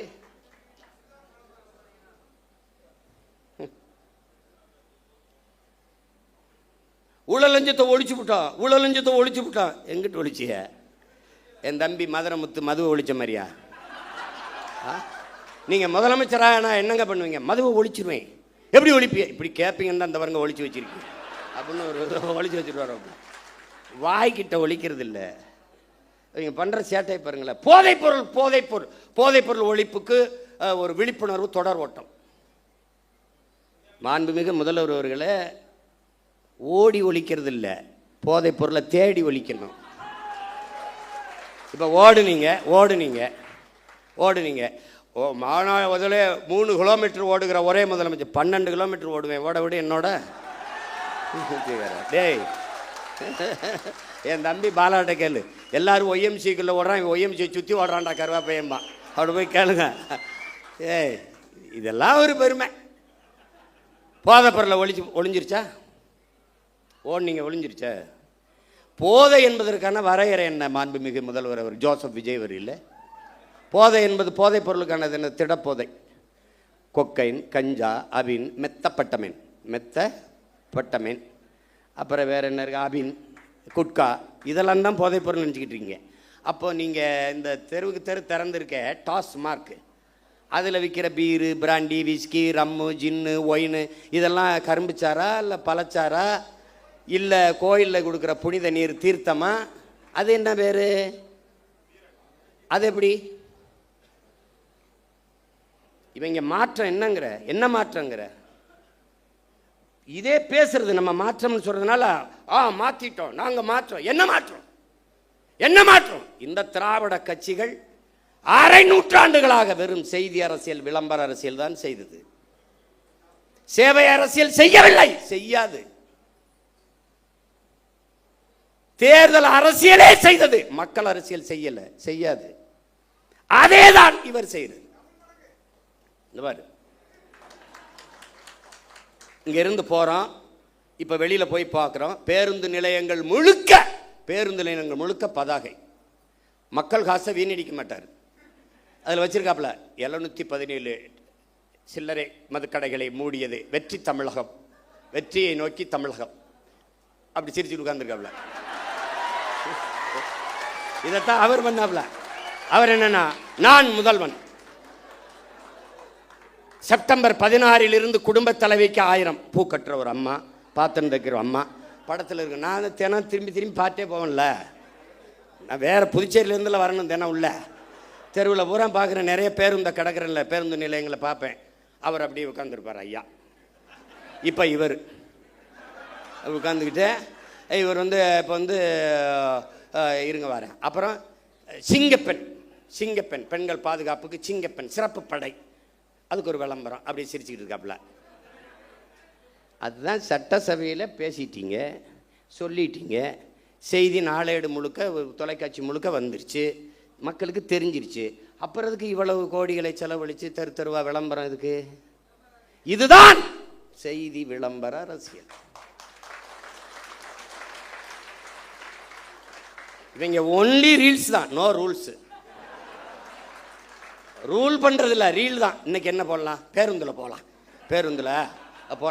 ஊழலஞ்சத்தை ஒழிச்சு விட்டான். எங்கிட்ட ஒழிச்சிய? என் தம்பி மதுரமுத்து மதுவை ஒழிச்ச மாதிரியா? நீங்கள் முதலமைச்சராக நான் என்னங்க பண்ணுவீங்க? மதுவை ஒழிச்சிருவேன். எப்படி ஒழிப்பிய? இப்படி கேட்பீங்கன்னு தான் அந்த பாருங்க ஒழிச்சு வச்சிருக்கீங்க அப்படின்னு ஒரு ஒழிச்சு வச்சுருவார். வாய்க்கிட்ட ஒழிக்கிறது இல்லை. இவங்க பண்ணுற சேட்டை பாருங்களேன். போதைப்பொருள் ஒழிப்புக்கு ஒரு விழிப்புணர்வு தொடர் ஓட்டம். மாண்புமிகு முதல்வர் அவர்களே, ஓடி ஒழிக்கிறது இல்லை, போதைப் பொருளை தேடி ஒழிக்கணும். இப்போ ஓடுனீங்க மாநாடு 3 கிலோமீட்டர் ஓடுகிற ஒரே முதலமைச்சர். 12 கிலோமீட்டர் ஓடுவேன். ஓட விட என்னோட டேய், என் தம்பி பாலாட்ட கேளு. எல்லாரும் ஒய்எம்சிக்குள்ளே ஓடுறான், ஒய்எம்சியை சுற்றி ஓடுறான்டா கருவா பையன்பா. அப்படி போய் கேளுங்க. ஏய், இதெல்லாம் ஒரு பெருமை. போதைப்பொருளை ஒழிஞ்சிருச்சா? ஒழிஞ்சிருச்சா? போதை என்பதற்கான வரையறை என்ன? மாண்புமிகு முதல்வர் அவர் ஜோசப் விஜய் அவர் இல்லை. போதை என்பது போதைப் பொருளுக்கானது என்ன? திடப்போதை. கொக்கைன், கஞ்சா, அபின், மெத்தப்பட்டமேன், அப்புறம் வேறு என்ன இருக்குது? அபின், குட்கா, இதெல்லாம் தான் போதைப் பொருள் நினச்சிக்கிட்டு இருக்கீங்க. அப்போது நீங்கள் இந்த தெருவுக்கு திறந்துருக்க டாஸ்மார்க், அதில் விற்கிற பீரு, பிராண்டி, விஸ்கி, ரம்மு, ஜின்னு, ஒயின், இதெல்லாம் கரும்புச்சாரா இல்லை பழச்சாரா இல்லை கோயிலில் கொடுக்குற புனித நீர் தீர்த்தமா? அது என்ன பேர்? அது எப்படி? இவங்க மாற்றம் என்னங்கிற? என்ன மாற்றங்கிற? இதே பேசுறது நம்ம மாற்றம்னு சொல்றதுனால மாற்றிட்டோம், நாங்கள் மாற்றோம். என்ன மாற்றம்? இந்த திராவிட கட்சிகள் அரை நூற்றாண்டுகளாக வெறும் செய்தி அரசியல், விளம்பர அரசியல் தான் செய்தது. சேவை அரசியல் செய்யவில்லை, செய்யாது. தேர்தல் அரசியலே செய்தது, மக்கள் அரசியல் செய்யாது. அதேதான் இவர் செய்யறது. இங்க இருந்து போறோம், இப்ப வெளியில போய் பார்க்கிறோம். பேருந்து நிலையங்கள் முழுக்க பதாகை. மக்கள் காசை வீணடிக்க மாட்டார். அதில் வச்சிருக்காப்புல 717 சில்லறை மதுக்கடைகளை மூடியது வெற்றி தமிழகம், வெற்றியை நோக்கி தமிழகம். அப்படி சிரிச்சு உட்கார்ந்துருக்காப்புல. இதைத்தான் அவர் பண்ணாப்புல. அவர் என்னன்னா, நான் முதல்வன். செப்டம்பர் 16 குடும்ப தலைவிக்கு 1000 பூ கட்டுற ஒரு அம்மா, பாத்திரம் தைக்கிற அம்மா படத்தில் இருக்கு. நான் தினம் திரும்பி பார்த்தே போவேன்ல. நான் வேற புதுச்சேரியிலேருந்துல வரணும். தினம் உள்ள தெருவில் பூரா பார்க்குறேன். நிறைய பேருந்து கிடக்கிறேன்ல, பேருந்து நிலையங்களை பார்ப்பேன். அவர் அப்படியே உட்காந்துருப்பார் ஐயா. இப்போ இவர் உட்காந்துக்கிட்டு இவர் இப்போ இருங்க வரேன். அப்புறம் சிங்கப்பெண் பெண்கள் பாதுகாப்புக்கு சிங்கப்பெண் சிறப்பு படை, அதுக்கு ஒரு விளம்பரம். அப்படி சிரிச்சுக்கிட்டு இருக்காப்புல. அதுதான் சட்டசபையில் பேசிட்டீங்க, சொல்லிட்டீங்க. செய்தி நாளேடு முழுக்க, தொலைக்காட்சி முழுக்க வந்துருச்சு, மக்களுக்கு தெரிஞ்சிருச்சு. அப்புறம் அதுக்கு இவ்வளவு கோடிகளை செலவழித்து தெருவா விளம்பரம் இதுக்கு? இதுதான் செய்தி விளம்பர அரசியல். இவங்க ஒன்லி ரீல்ஸ் தான், நோ ரூல்ஸ். ரூல் பண்ணுறது இல்லை, ரீல் தான். இன்னைக்கு என்ன போடலாம்? பேருந்தில் போகலாம்.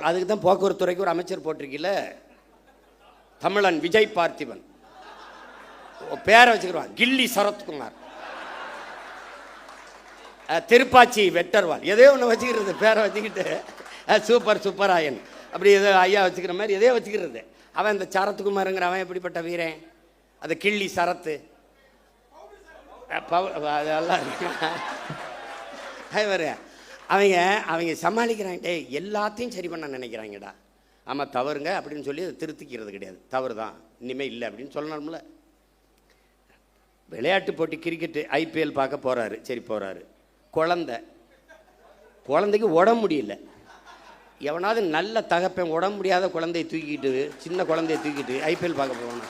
அதுக்கு தான் போக்குவரத்து துறைக்கு ஒரு அமைச்சர் போட்டிருக்கீல, தமிழன் விஜய் பார்த்திபன். பேரை வச்சுக்கிறான் கில்லி சரத்குமார், திருப்பாச்சி வெட்டர்வால், எதோ ஒன்று வச்சுக்கிறது. பேரை வச்சுக்கிட்டு சூப்பராயன் அப்படி ஏதோ ஐயா வச்சுக்கிற மாதிரி எதையோ வச்சுக்கிறது. அவன் இந்த சரத்குமாருங்கிற அவன் எப்படிப்பட்ட வீரன்? அது கிள்ளி சரத்து அதெல்லாம் அவங்க சமாளிக்கிறாங்க. எல்லாத்தையும் சரி பண்ண நினைக்கிறாங்கடா. ஆமாம் தவறுங்க அப்படின்னு சொல்லி அதை திருத்திக்கிறது கிடையாது. தவறு தான், இனிமேல் இல்லை அப்படின்னு சொல்லணும்ல. விளையாட்டு போட்டி கிரிக்கெட்டு ஐபிஎல் பார்க்க போகிறாரு. சரி போகிறாரு. குழந்தைக்கு உடம்பு முடியல. எவனாவது நல்ல தகப்பன் உடம்பு முடியாத குழந்தையை தூக்கிட்டு, சின்ன குழந்தைய தூக்கிட்டு ஐபிஎல் பார்க்க போவானா?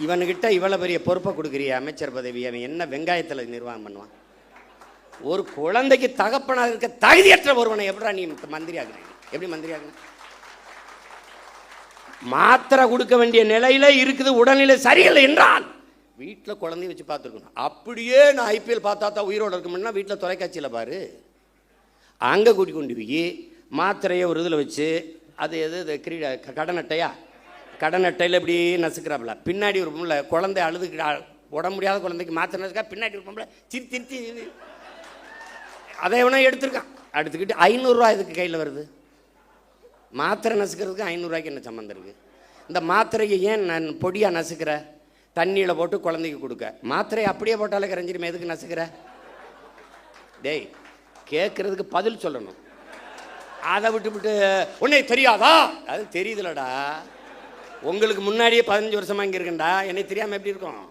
இவனுக்கிட்ட இவ்வளோ பெரிய பொறுப்பை கொடுக்குறிய அமைச்சர் பதவி, அவன் என்ன வெங்காயத்தில் நிர்வாகம் பண்ணுவான்? ஒரு குழந்தைக்கு தகப்பனாக இருக்க தகுதியற்ற ஒருவனை எப்படா நீ மந்திரி ஆகுறீங்க? எப்படி மந்திரி ஆகுறீங்க? மாத்திரை கொடுக்க வேண்டிய நிலையில இருக்குது, உடல்நிலை சரியில்லை என்றால் வீட்டில் குழந்தைய வச்சு பார்த்துருக்கணும். அப்படியே நான் ஐபிஎல் பார்த்தா தான் உயிரோடு இருக்கணும்னா வீட்டில் தொலைக்காட்சியில் பாரு. அங்கே கூட்டி கொண்டு போய் மாத்திரையை ஒரு இதில் வச்சு அது எது இது கடன் அட்டையா, கடன் அட்டையில் இப்படி நசுக்கிறாப்புல. பின்னாடி ஒரு பொம்பளை குழந்தை அழுதுக்கு உட முடியாத குழந்தைக்கு மாத்திரை நசுக்கா, பின்னாடி ஒரு பொம்பளை திருத்தி அதை எவனோ எடுத்துருக்கான். எடுத்துக்கிட்டு 500 ரூபா இதுக்கு கையில் வருது. மாத்திரை நசுக்கிறதுக்கு 500 ரூபாய்க்கு என்ன சம்மந்தம் இருக்குது? இந்த மாத்திரையை ஏன் நான் பொடியாக நசுக்கிற? தண்ணியில் போட்டு குழந்தைக்கு கொடுக்க. மாத்திரையை அப்படியே போட்டாலே கரைஞ்சிருமே, எதுக்கு நசுக்கிற? டேய், கேட்குறதுக்கு பதில் சொல்லணும். அதை விட்டு உன்னை தெரியாதா? அது தெரியுதுலடா, உங்களுக்கு முன்னாடியே 15 வருஷமாக இங்கே இருக்கேன்டா, என்னை தெரியாமல் எப்படி இருக்கும்?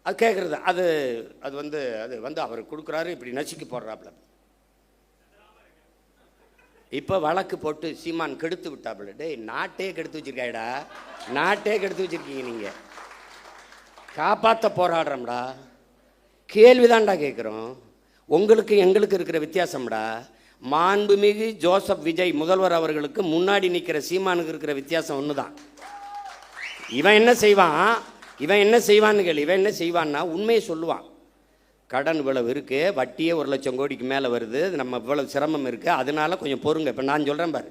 அது கேட்குறது. அது அது வந்து அது வந்து அவர் கொடுக்குறாரு, இப்படி நசுக்கி போடுறாப்புல. இப்போ வழக்கு போட்டு சீமான் கெடுத்து விட்டாப்புல. டேய், நாட்டே கெடுத்து வச்சிருக்காயடா, நாட்டே கெடுத்து வச்சிருக்கீங்க. நீங்கள் காப்பாற்ற போராடுறோம்டா, கேள்விதான்டா கேட்குறோம். உங்களுக்கு எங்களுக்கு இருக்கிற வித்தியாசம்டா, மாண்புமிகு ஜோசப் விஜய் முதல்வர் அவர்களுக்கு முன்னாடி நிற்கிற சீமானுக்கு இருக்கிற வித்தியாசம் ஒன்று தான். இவன் என்ன செய்வான், இவன் என்ன செய்வான்னு கேள்வி. இவன் என்ன செய்வான்னா உண்மையை சொல்லுவான். கடன் இவ்வளவு இருக்குது, வட்டியே 1 லட்சம் கோடிக்கு மேலே வருது, நம்ம இவ்வளவு சிரமம் இருக்குது, அதனால கொஞ்சம் பொறுங்க. இப்போ நான் சொல்கிறேன் பாரு,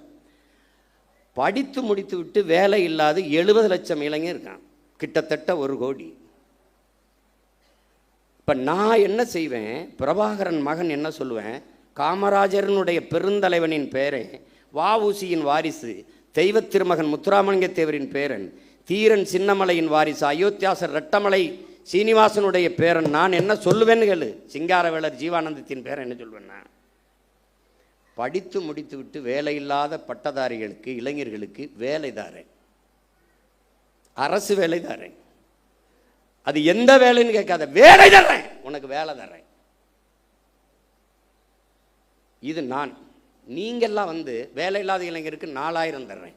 படித்து முடித்து விட்டு வேலை இல்லாத 70 லட்சம் இளைஞர் இருக்கான், கிட்டத்தட்ட 1 கோடி. இப்போ நான் என்ன செய்வேன், பிரபாகரன் மகன் என்ன சொல்லுவேன், காமராஜரனுடைய பெருந்தலைவனின் பேரை, வஉசியின் வாரிசு, தெய்வ திருமகன் முத்துராமலிங்க தேவரின் பேரன், தீரன் சின்னமலையின் வாரிசு, அயோத்தியாசர் ரெட்டமலை சீனிவாசனுடைய பேரன். நான் என்ன சொல்லுவேன்னு கேளு. சிங்காரவேலர் ஜீவானந்தத்தின் பேரன் என்ன சொல்வேன்னா, படித்து முடித்து விட்டு வேலை இல்லாத பட்டதாரிகளுக்கு, இளைஞர்களுக்கு வேலை தாரேன், அரசு வேலை தாரேன். அது எந்த வேலைன்னு கேட்காத, வேலை தர்றேன், உனக்கு வேலை தர்றேன். இது நான். நீங்கெல்லாம் வந்து வேலை இல்லாத இளைஞருக்கு 4000 தர்றேன்.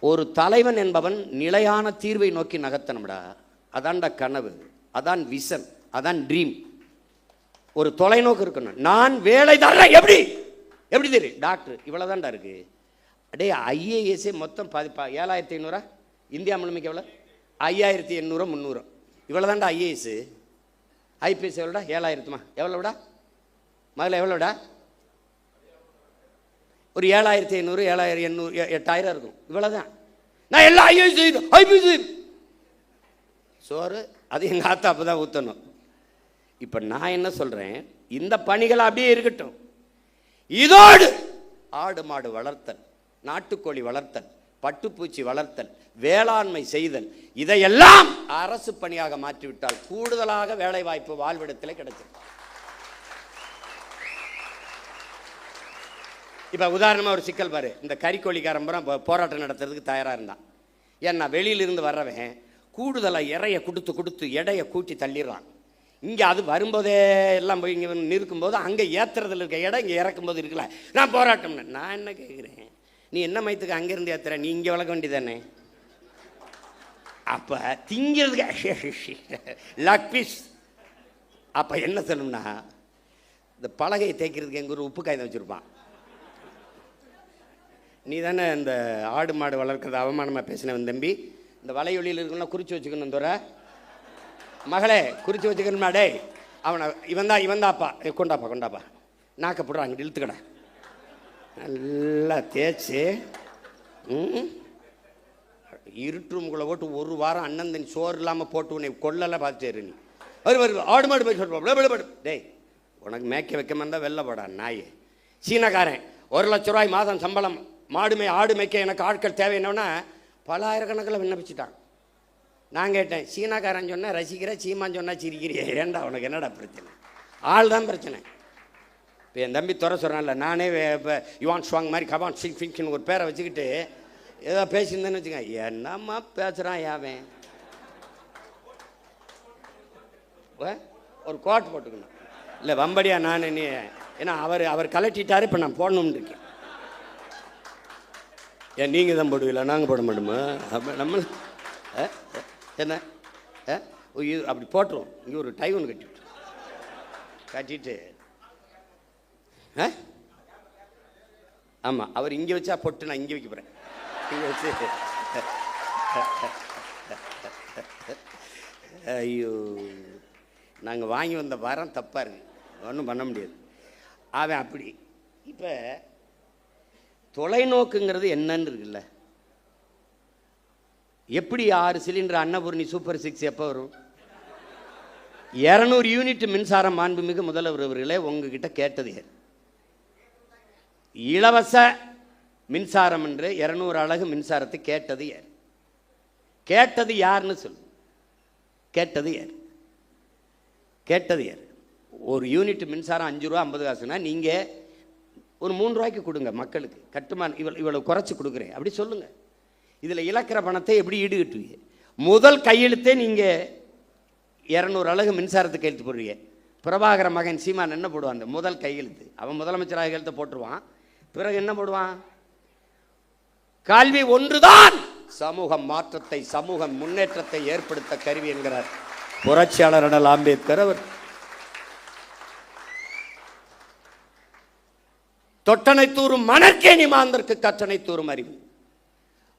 ஒரு தலைவன் என்பவன் நிலையான தீர்வை நோக்கி நகர்த்தணும்டா. அதான்டா கனவு, அதான் விஷன், அதான் ட்ரீம். ஒரு தொலைநோக்கு இருக்கணும். நான் வேலை தர்றேன். எப்படி எப்படி தெரியும்? டாக்டர் இவ்வளோதான்டா இருக்கு. அடே, ஐஏஎஸ்ஏ மொத்தம் 7500 இந்தியா முழுமைக்கு எவ்வளோ? 5800 300 இவ்வளோதான்டா ஐஏஎஸ். ஐபிஎஸ் எவ்வளோடா? 7000மா? எவ்வளோடா முதல்ல? எவ்வளோடா? ஒரு 7500 7800 8000 இருக்கும். இவ்வளோதான். நான் எல்லாம் ஐஏஎஸ் ஐபிஎஸ் சோறு அது எங்கள் ஆத்தா அப்போ தான் ஊற்றணும். இப்போ நான் என்ன சொல்கிறேன், இந்த பணிகள் அப்படியே இருக்கட்டும். இதோடு ஆடு மாடு வளர்த்தல், நாட்டுக்கோழி வளர்த்தல், பட்டுப்பூச்சி வளர்த்தல், வேளாண்மை செய்தல், இதையெல்லாம் அரசு பணியாக மாற்றிவிட்டால் கூடுதலாக வேலை வாய்ப்பு வாழ்விடத்தில் கிடைச்சிருக்கு. இப்போ உதாரணமாக ஒரு சிக்கல் பாரு. இந்த கறிக்கோழிக்காரம்பரம் போராட்டம் நடத்துறதுக்கு தயாராக இருந்தான். ஏன்னா வெளியிலிருந்து வர்றவன் கூடுதலாக இறைய கொடுத்து எடையை கூட்டி தள்ளிடுறான். இங்கே அது வரும்போதே எல்லாம் போய் இங்கே நிற்கும்போது அங்கே ஏற்றுறதுல இருக்க இடம் இங்கே இறக்கும்போது இருக்கல. நான் போராட்டம்னு நான் என்ன கேட்குறேன், நீ என்ன மயத்துக்கு அங்கேருந்து ஏற்றுற? நீ இங்கே வளர்க்க வேண்டியதானே? அப்போ திங்கிறதுக்கு லக் பீஸ். அப்போ என்ன சொல்லணும்னா, இந்த பலகையை தேய்க்கிறதுக்கு எங்கள் ஒரு உப்பு காய்தான் வச்சுருப்பான். நீ தானே இந்த ஆடு மாடு வளர்க்குறது அவமானமாக பேசினவன் தம்பி. இந்த வலையொலியில் இருக்குன்னா குறித்து வச்சுக்கணும். தோற மகளே குறித்து வச்சுக்கணுமா? டே, அவனை இவன்தாப்பா கொண்டாப்பா நாக்கப்படுறான், அங்கிட்டு இழுத்துக்கடா. நல்லா தேய்ச்சி இருட்டு ரூமுக்குள்ளே போட்டு 1 வாரம் அண்ணன் தண்ணி சோறு இல்லாமல் போட்டு உன்னை கொள்ளலாம் பார்த்துரு. நீ ஆடு மாடு போய் சொல்லுவான். டேய், உனக்கு மேய்க்க வைக்க இருந்தால் வெளில போடா நாயே. சீனக்காரன் 1 லட்ச ரூபாய் மாதம் சம்பளம், ஆடு மேய்க்க எனக்கு ஆட்கள் தேவை. என்னன்னா பல ஆயிரக்கணக்கில் விண்ணப்பிச்சுட்டான். நான் கேட்டேன், சீனாக்காரன் சொன்னால் ரசிக்கிற, சீமான் சொன்னால் சிரிக்கிறியே, ஏண்டா உனக்கு என்னடா பிரச்சனை? ஆள் தான் பிரச்சனை. இப்போ என் தம்பி துறை சொல்கிறான்ல, நானே இப்போ யுவான் ஸ்வாங் மாதிரி கபான் சிங் ஃபிங்க்னு ஒரு பேரை வச்சுக்கிட்டு ஏதோ பேசியிருந்தேன்னு வச்சுக்கோங்க, என்னம்மா பேசுகிறான் யாவன். ஒரு கோட் போட்டுக்கணும். இல்லை வம்படியா நான் நீ, ஏன்னா அவர் கலட்டிட்டாரு, இப்போ நான் போடணும்னு இருக்கேன். ஏன் நீங்கள் தான் போடுவீங்களா? நாங்கள் போட மாட்டோமா? நம்ம என்ன அப்படி போட்டுருவோம். இங்கே ஒரு டை ஒன்று கட்டிட்டு ஆமாம், அவர் இங்கே வச்சா பொட்டு, நான் இங்கே வைக்க போகிறேன். இங்கே வச்சு ஐயோ, நாங்கள் வாங்கி வந்த வாரம் தப்பாக இருக்கு, ஒன்றும் பண்ண முடியாது. அவன் அப்படி. இப்போ தொலைநோக்குங்கிறது என்னன்னு இருக்குல்ல. எப்படி 6 சிலிண்டர் அன்னபூர்ணி சூப்பர் 6 எப்போ வரும்? 200 யூனிட் மின்சாரம் மாண்புமிகு முதல்வர் அவர்களே உங்ககிட்ட கேட்டது யார்? இலவச மின்சாரம் என்று 200 அலகு மின்சாரத்தை கேட்டது யார்? கேட்டது யாருன்னு சொல்லு. கேட்டது யார்? கேட்டது யார்? ஒரு யூனிட் மின்சாரம் 5 ரூபா 50 காசுனா நீங்கள் ஒரு 3 ரூபாய்க்கு கொடுங்க மக்களுக்கு. கட்டுமான இவ்வளவு குறைச்சி கொடுக்குறேன் அப்படி சொல்லுங்க. இதில் இழக்கிற பணத்தை எப்படி ஈடுகட்டுவீங்க? முதல் கையெழுத்தே நீங்கள் 200 அலகு மின்சாரத்துக்கு கையெழுத்து போடுவீங்க. பிரபாகர மகன் சீமான் என்ன போடுவான்? அந்த முதல் கையெழுத்து அவன் முதலமைச்சராக கையெழுத்தை போட்டுருவான். பிறகு என்ன போடுவான்? கல்வி ஒன்றுதான் சமூக மாற்றத்தை சமூக முன்னேற்றத்தை ஏற்படுத்த கருவி என்கிறார் புரட்சியாளர் அண்ணல் அம்பேத்கர் அவர். தொட்டனை தூரும் மணற்கேணி மாந்தற்கு கற்றனை தூரும் அறிவு.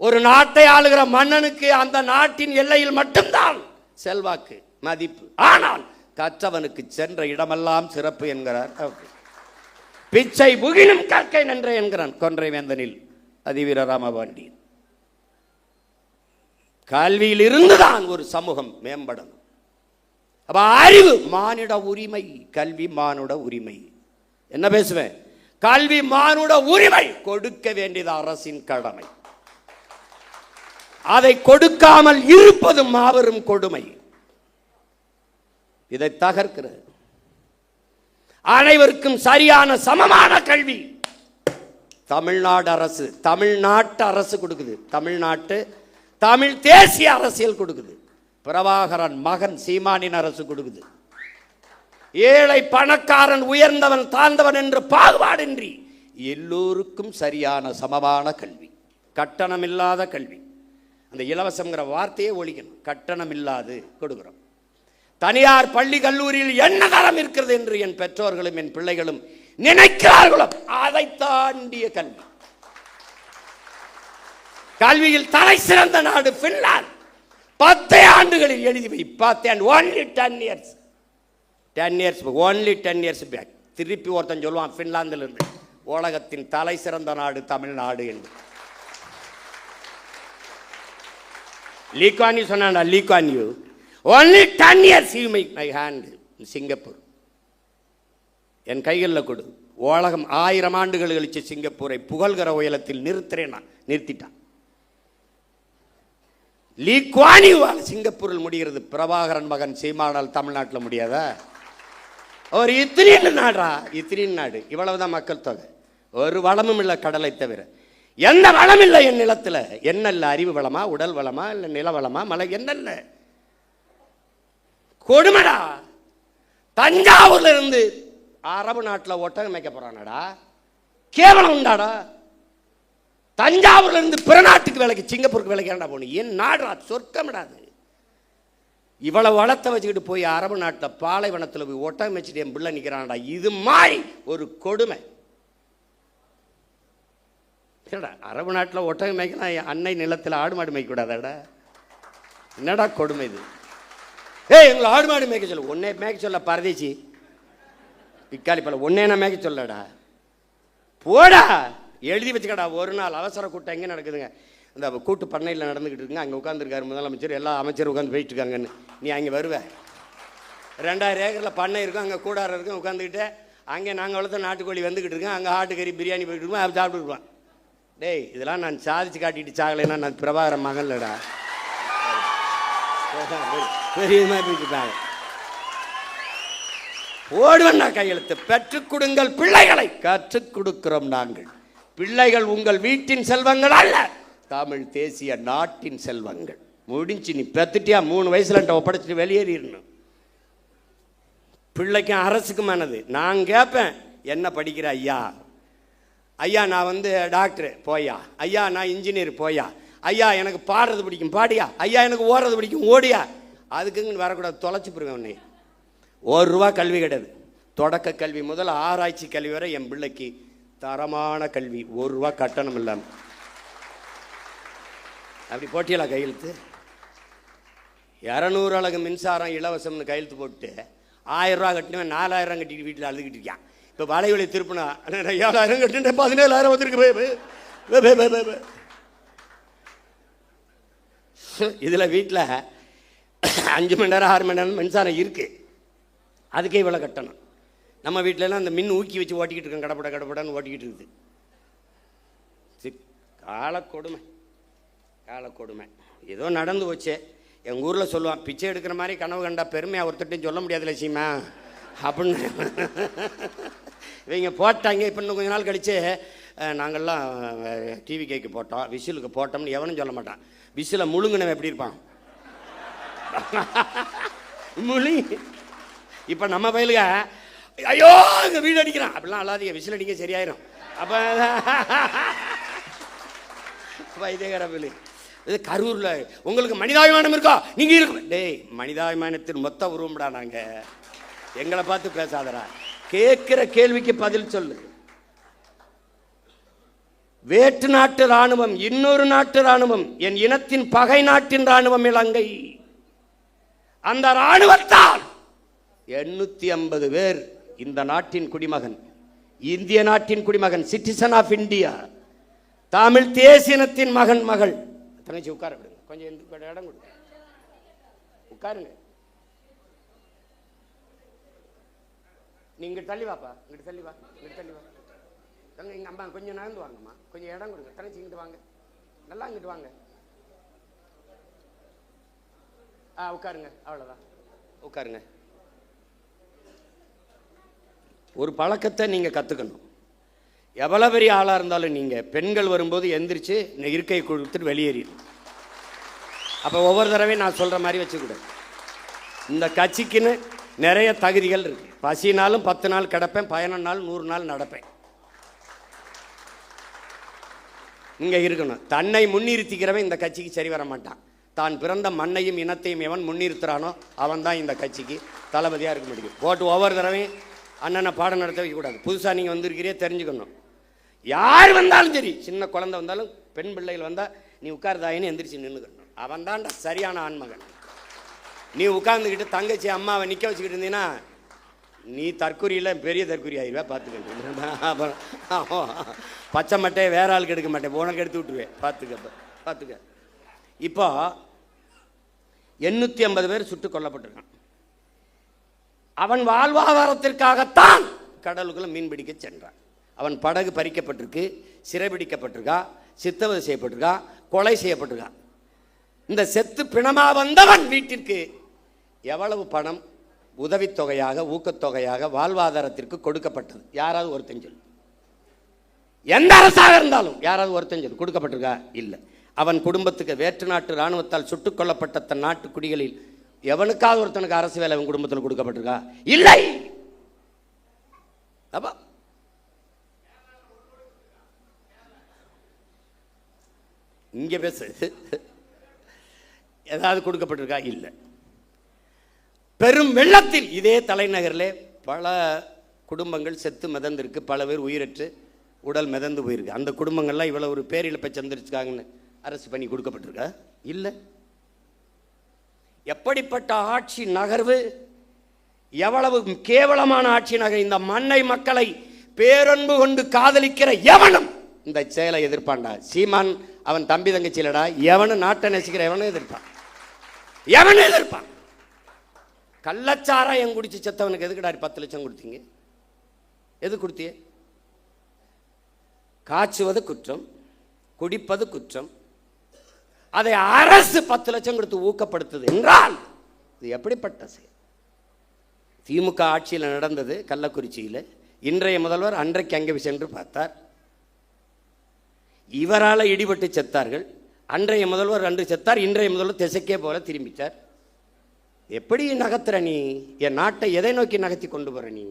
ஒரு நாட்டை ஆளுகிற மன்னனுக்கு அந்த நாட்டின் எல்லையில் மட்டும்தான் செல்வாக்கு மதிப்பு. ஆனால் கற்றவனுக்கு சென்ற இடமெல்லாம் சிறப்பு என்கிறார். பிச்சை புகினும் கற்கை நன்றே என்கிறான் கொன்றை வேந்தனில் அதிவீர ராமபாண்டியன். கல்வியில் இருந்துதான் ஒரு சமூகம் மேம்படணும். அப்ப அறிவு மானிட உரிமை, கல்வி மானுட உரிமை. என்ன பேசுவேன்? கல்வி மானுட உரிமை. கொடுக்க வேண்டியது அரசின் கடமை. அதை கொடுக்காமல் இருப்பது மாபெரும் கொடுமை. இதை தகர்க்கிறது. அனைவருக்கும் சரியான சமமான கல்வி தமிழ்நாடு அரசு, தமிழ்நாட்டு அரசு கொடுக்குது. தமிழ் தேசிய அரசியல் கொடுக்குது. பிரபாகரன் மகன் சீமானின் அரசு கொடுக்குது. ஏழை பணக்காரன் உயர்ந்தவன் தாழ்ந்தவன் என்று பாகுபாடின்றி எல்லோருக்கும் சரியான சமமான கல்வி, கட்டணம் இல்லாத கல்வி. அந்த இலவசங்கிற வார்த்தையே ஒழிக்கணும். கட்டணம் இல்லாது கொடுக்கிறோம். தனியார் பள்ளி கல்லூரியில் என்ன தரம் இருக்கிறது என்று என் பெற்றோர்களும் என் பிள்ளைகளும் நினைக்கிறார்களோ அதை தாண்டிய கல்வி. கல்வியில் தலை சிறந்த நாடு பின்லாந்து. 10 ஆண்டுகளில் எழுதி வை. 10 and only 10 years. 10 years only 10 years back. திருப்பி ஒருத்தன் சொல்லுவான் பின்லாந்தில் இருந்து உலகத்தின் தலை சிறந்த நாடு தமிழ்நாடு என்று. லீக்வான் யூ சொன்னா Lee Kuan you only 10 years you make my hand in Singapore. என் கைகளில் கொடு. உலகம் 1000 ஆண்டுகள் கழிச்சு சிங்கப்பூரை புகழ்கிற உயரத்தில் நிறுத்திட்டான். லீக்வானிவால் சிங்கப்பூரில் முடிகிறது. பிரபாகரன் மகன் சீமானால் தமிழ்நாட்டில் முடியாதா? ஒரு இத்திரின் நாடு. இவ்வளவுதான் மக்கள் தொகை. ஒரு வளமும் இல்லை கடலை தவிர. எந்த வளம் இல்லை என் நிலத்தில். என்ன இல்லை? அறிவு வளமா, உடல் வளமா, இல்லை நில வளமா, மலை என்ன இல்லை? கொடுமடா. தஞ்சாவூர்ல இருந்து அரபு நாட்டில் ஒட்டகம் மேய்க்க போறானடா. கேவலம் உண்டாடா. தஞ்சாவூர்ல இருந்து பிற நாட்டுக்கு வேலைக்கு சிங்கப்பூருக்கு வேலைக்கு ஏன்டா போகணும்? என் நாடா சொர்க்கமிடாது. இவ்வளவு வளத்தை வச்சுக்கிட்டு போய் அரபு நாட்டில் பாலைவனத்தில் போய் ஒட்டகம் மேய்ச்சிட்டு என் பிள்ளை நிற்கிறான்டா. இது மாதிரி ஒரு கொடுமை. அரபு நாட்டில் ஒட்டகம் மேய்க்கலாம், அன்னை நிலத்தில் ஆடு மாடு மேய்க்க கூடாதாடா? என்னடா கொடுமை இது? எங்களை ஆடு மாடு மேய்க்க சொல்ல. ஒன்னே மேய்க்க சொல்ல பரதேசி பிக்காளி பல. ஒன்னே நான் மேய்க்க சொல்லடா. போடா, எழுதி வச்சுக்கடா. ஒரு நாள் அவசர கூட்டம் எங்கே நடக்குதுங்க? அந்த கூட்டு பண்ணையில் நடந்துக்கிட்டு இருக்குங்க. அங்கே உட்காந்துருக்காரு முதலமைச்சர், எல்லா அமைச்சரும் உட்காந்து போயிட்டு இருக்காங்கன்னு. நீ அங்கே வருவ. 2000 ஏக்கரில் பண்ணை இருக்கும், அங்கே கூடாரம் இருக்கும். உட்காந்துக்கிட்டு அங்கே நாங்கள் வளர்த்த நாட்டுக்கோழி வந்துக்கிட்டு இருக்கேன். அங்கே ஆட்டுக்கறி பிரியாணி போயிட்டு இருக்கோம். அப்படி சாப்பிட்டுருப்பான். டேய், இதெல்லாம் நான் சாதிச்சு காட்டிட்டு சாகலைன்னா நான் பிரபாகரன் மகன் இல்லடா. பெரியமா போயிட்டுருக்காங்க. ஓடுவண்ணா கையெழுத்து. பெற்றுக் கொடுங்கள் பிள்ளைகளை. கற்றுக் கொடுக்கிறோம் நாங்கள். பிள்ளைகள் உங்கள் வீட்டின் செல்வங்கள் அல்ல, தமிழ் தேசிய நாட்டின் செல்வங்கள். முடிஞ்சு. நீ பெத்துட்டியா 3 வயசுல ஒப்படைச்சிட்டு வெளியேறிடணும். பிள்ளைக்கும் அரசுக்குமானது. நான் கேட்பேன், என்ன படிக்கிற ஐயா? ஐயா நான் வந்து டாக்டர் போயா. ஐயா நான் இன்ஜினியர் போயா. ஐயா எனக்கு பாடுறது பிடிக்கும் பாடியா. ஐயா எனக்கு ஓடுறது பிடிக்கும் ஓடியா. அதுக்குன்னு வரக்கூடாது. தொலைச்சி போடுவேன் உன்னை. 1 ரூபா கல்வி கிடையாது. தொடக்க கல்வி முதல் ஆராய்ச்சி கல்வி வரை என் பிள்ளைக்கு தரமான கல்வி. 1 ரூபா கட்டணம் இல்லாமல். அப்படி போட்டியலா கையெழுத்து? 200 அலகு மின்சாரம் இலவசம்னு கையெழுத்து போட்டு 1000 ரூபா கட்டினவன் 4000 கட்டிட்டு வீட்டில் அழுதுகிட்டு இருக்கான். இப்போ வளைவலை திருப்பினா 7000 கட்டிட்டு 17000 வந்துருக்கு. இதில் வீட்டில் 5 மணி நேரம் 6 மணி நேரம் மின்சாரம் இருக்குது, அதுக்கே இவ்வளோ கட்டணும். நம்ம வீட்டிலலாம் அந்த மின் ஊக்கி வச்சு ஓட்டிக்கிட்டு இருக்கோம், கடப்பட கடப்படான்னு ஓட்டிக்கிட்டு இருக்குது. காலக்கொடுமை காலக்கொடுமை. ஏதோ நடந்து போச்சே. எங்கள் ஊரில் சொல்லுவான், பிச்சை எடுக்கிற மாதிரி கனவு கண்டா பெருமையாக ஒருத்தட்டையும் சொல்ல முடியாது லட்சியமா அப்படின்னு. இவங்க போட்டாங்க. இப்போ இன்னும் கொஞ்ச நாள் கழித்து நாங்கள்லாம் டிவி கேக்கு போட்டோம், விசிலுக்கு போட்டோம்னு எவனும் சொல்ல மாட்டான். விசிலை முழுங்கினவன் எப்படி இருப்பான்? முழி. இப்போ நம்ம பயிலுக ஐயோ இங்கே வீடு அடிக்கிறான் அப்படிலாம் அல்லாதீங்க, விசில் அடிக்க சரியாயிரும். அப்போ வைத்தியகர பிள்ளை இது கரூரில் உங்களுக்கு மனிதாபிமானம் இருக்கா? நீங்கள் இருக்கு. டேய், மனிதாபிமானத்தின் மொத்த உருவம்டா நாங்கள். எங்களை பார்த்து பேசாதரா, கேட்குற கேள்விக்கு பதில் சொல்லு. வேற்று நாட்டு இராணுவம், இன்னொரு நாட்டு இராணுவம், என் இனத்தின் பகை நாட்டின் இராணுவம் இலங்கை. அந்த இராணுவத்தால் 850 பேர் இந்த நாட்டின் குடிமகன், இந்திய நாட்டின் குடிமகன், சிட்டிசன் ஆஃப் இந்தியா, தமிழ் தேசியனத்தின் மகன் மகள். தங்கச்சி உட்கார விடுங்க, கொஞ்சம் இடம் கொடுங்க, உட்காருங்க. நீங்க தள்ளி வாப்பா, இங்கிட்டு தள்ளி வா, இங்கிட்டு தள்ளி வா. தங்க எங்க அம்மா கொஞ்சம் நகர்ந்து வாங்கம்மா, கொஞ்சம் இடம் கொடுங்க. தங்கச்சி இங்கிட்டு வாங்க, நல்லா இங்கிட்டு வாங்க. உட்காருங்க, அவ்வளோதான், உட்காருங்க. ஒரு பழக்கத்தை நீங்க கத்துக்கணும். எவ்வளவு பெரிய ஆளா இருந்தாலும் நீங்க பெண்கள் வரும்போது எந்திரிச்சு இருக்கை கொடுத்துட்டு வெளியேறி. அப்ப ஒவ்வொரு தடவையும் நான் சொல்ற மாதிரி வச்சுக்கூடாது. இந்த கட்சிக்குன்னு நிறைய தகுதிகள் இருக்கு. பசினாலும் 10 நாள் கிடப்பேன், 11 நாள் 100 நாள் நடப்பேன். இங்க இருக்கணும். தன்னை முன்னிறுத்திக்கிறவன் இந்த கட்சிக்கு சரி வர மாட்டான். தான் பிறந்த மண்ணையும் இனத்தையும் எவன் முன்னிறுத்துறானோ அவன் தான் இந்த கட்சிக்கு தளபதியாக இருக்க முடியும். போட்டு ஒவ்வொரு தடவையும் அண்ணனை பாடம் நடத்த வைக்கக்கூடாது. புதுசாக நீங்கள் வந்திருக்கிறீங்க, தெரிஞ்சுக்கணும். யார் வந்தாலும் சரி, சின்ன குழந்தை வந்தாலும் பெண் பிள்ளைகள் வந்தால் நீ உட்கார்தாயின்னு எந்திரிச்சு நின்றுக்கணும். அவன் தான்டா சரியான ஆண்மகன். நீ உட்கார்ந்துக்கிட்டு தங்கச்சி அம்மாவை நிற்க வச்சுக்கிட்டு இருந்தீங்கன்னா நீ தற்கொலையில் பெரிய தற்கொலை ஆயிடுவா. பார்த்துக்க. பச்சை மட்டையை வேற ஆளுக்கு எடுக்க மாட்டேன், உனக்கு எடுத்து விட்டுருவேன். பார்த்துக்க. இப்போ 850 பேர் சுட்டுக் கொல்லப்பட்டிருக்கான். அவன் வாழ்வாதாரத்திற்காகத்தான் கடலுக்குள்ள மீன் பிடிக்க சென்றான். அவன் படகு பறிக்கப்பட்டிருக்கு, சிறைபிடிக்கப்பட்டிருக்கா, சித்தவதை செய்யப்பட்டிருக்கா, கொலை செய்யப்பட்டிருக்கா. இந்த செத்து பிணமா வந்தவன் வீட்டிற்கு எவ்வளவு பணம் உதவித்தொகையாக, ஊக்கத்தொகையாக வாழ்வாதாரத்திற்கு கொடுக்கப்பட்டது? யாராவது ஒருத்தன் சொல்லு. எந்த அரசாக இருந்தாலும் யாராவது ஒருத்தன் சொல்லு கொடுக்கப்பட்டிருக்கா? இல்லை. அவன் குடும்பத்துக்கு வேற்று நாட்டு இராணுவத்தால் சுட்டுக் கொல்லப்பட்ட தன் நாட்டு குடிகளில் எவனுக்காவது ஒருத்தனுக்கு அரசு வேலை அவன் குடும்பத்தில் கொடுக்கப்பட்டிருக்கா? இல்லை. அப்ப இங்க பேசு, ஏதாவது கொடுக்கப்பட்டிருக்கா? இல்லை. பெரும் வெள்ளத்தில் இதே தலைநகரில் பல குடும்பங்கள் செத்து மிதந்திருக்கு, பல பேர் உயிரற்று உடல் மிதந்து போயிருக்கு. அந்த குடும்பங்கள்லாம் இவ்வளவு ஒரு பேரிழப்பை சந்திரிச்சுக்காங்கன்னு அரசு பண்ணி கொடுக்கப்பட்டிருக்கா? இல்லை. எப்படிப்பட்ட ஆட்சி நகர்வு, எவ்வளவு கேவலமான ஆட்சி நகர். இந்த மண்ணை மக்களை பேரன்பு கொண்டு காதலிக்கிற எவனும் இந்த செயலை எதிர்ப்பான்டா. சீமான் அவன் தம்பி தங்கச்சிலடா, எவனும் நாட்டை நேசிக்கிற எவனும் எதிர்ப்பான், எவனும் எதிர்ப்பான். கள்ளச்சாராயம் குடிச்சு செத்தவனுக்கு எதுக்குடா 10 லட்சம் கொடுத்தீங்க? எது கொடுத்திய? காய்ச்சுவது குற்றம், குடிப்பது குற்றம். அதை அரசு 10 லட்சம் கொடுத்து ஊக்கப்படுத்துது என்றால் இது எப்படிப்பட்ட செயல்? திமுக ஆட்சியில் நடந்தது கள்ளக்குறிச்சியில். இன்றைய முதல்வர் அன்றைக்கு அங்கே சென்று பார்த்தார். இவரால் இடிபட்டு செத்தார்கள். அன்றைய முதல்வர் அன்று செத்தார், இன்றைய முதல்வர் திசைக்கே போல திரும்பிட்டார். எப்படி நகர்த்துற நீ? என் நாட்டை எதை நோக்கி நகர்த்தி கொண்டு போற நீ?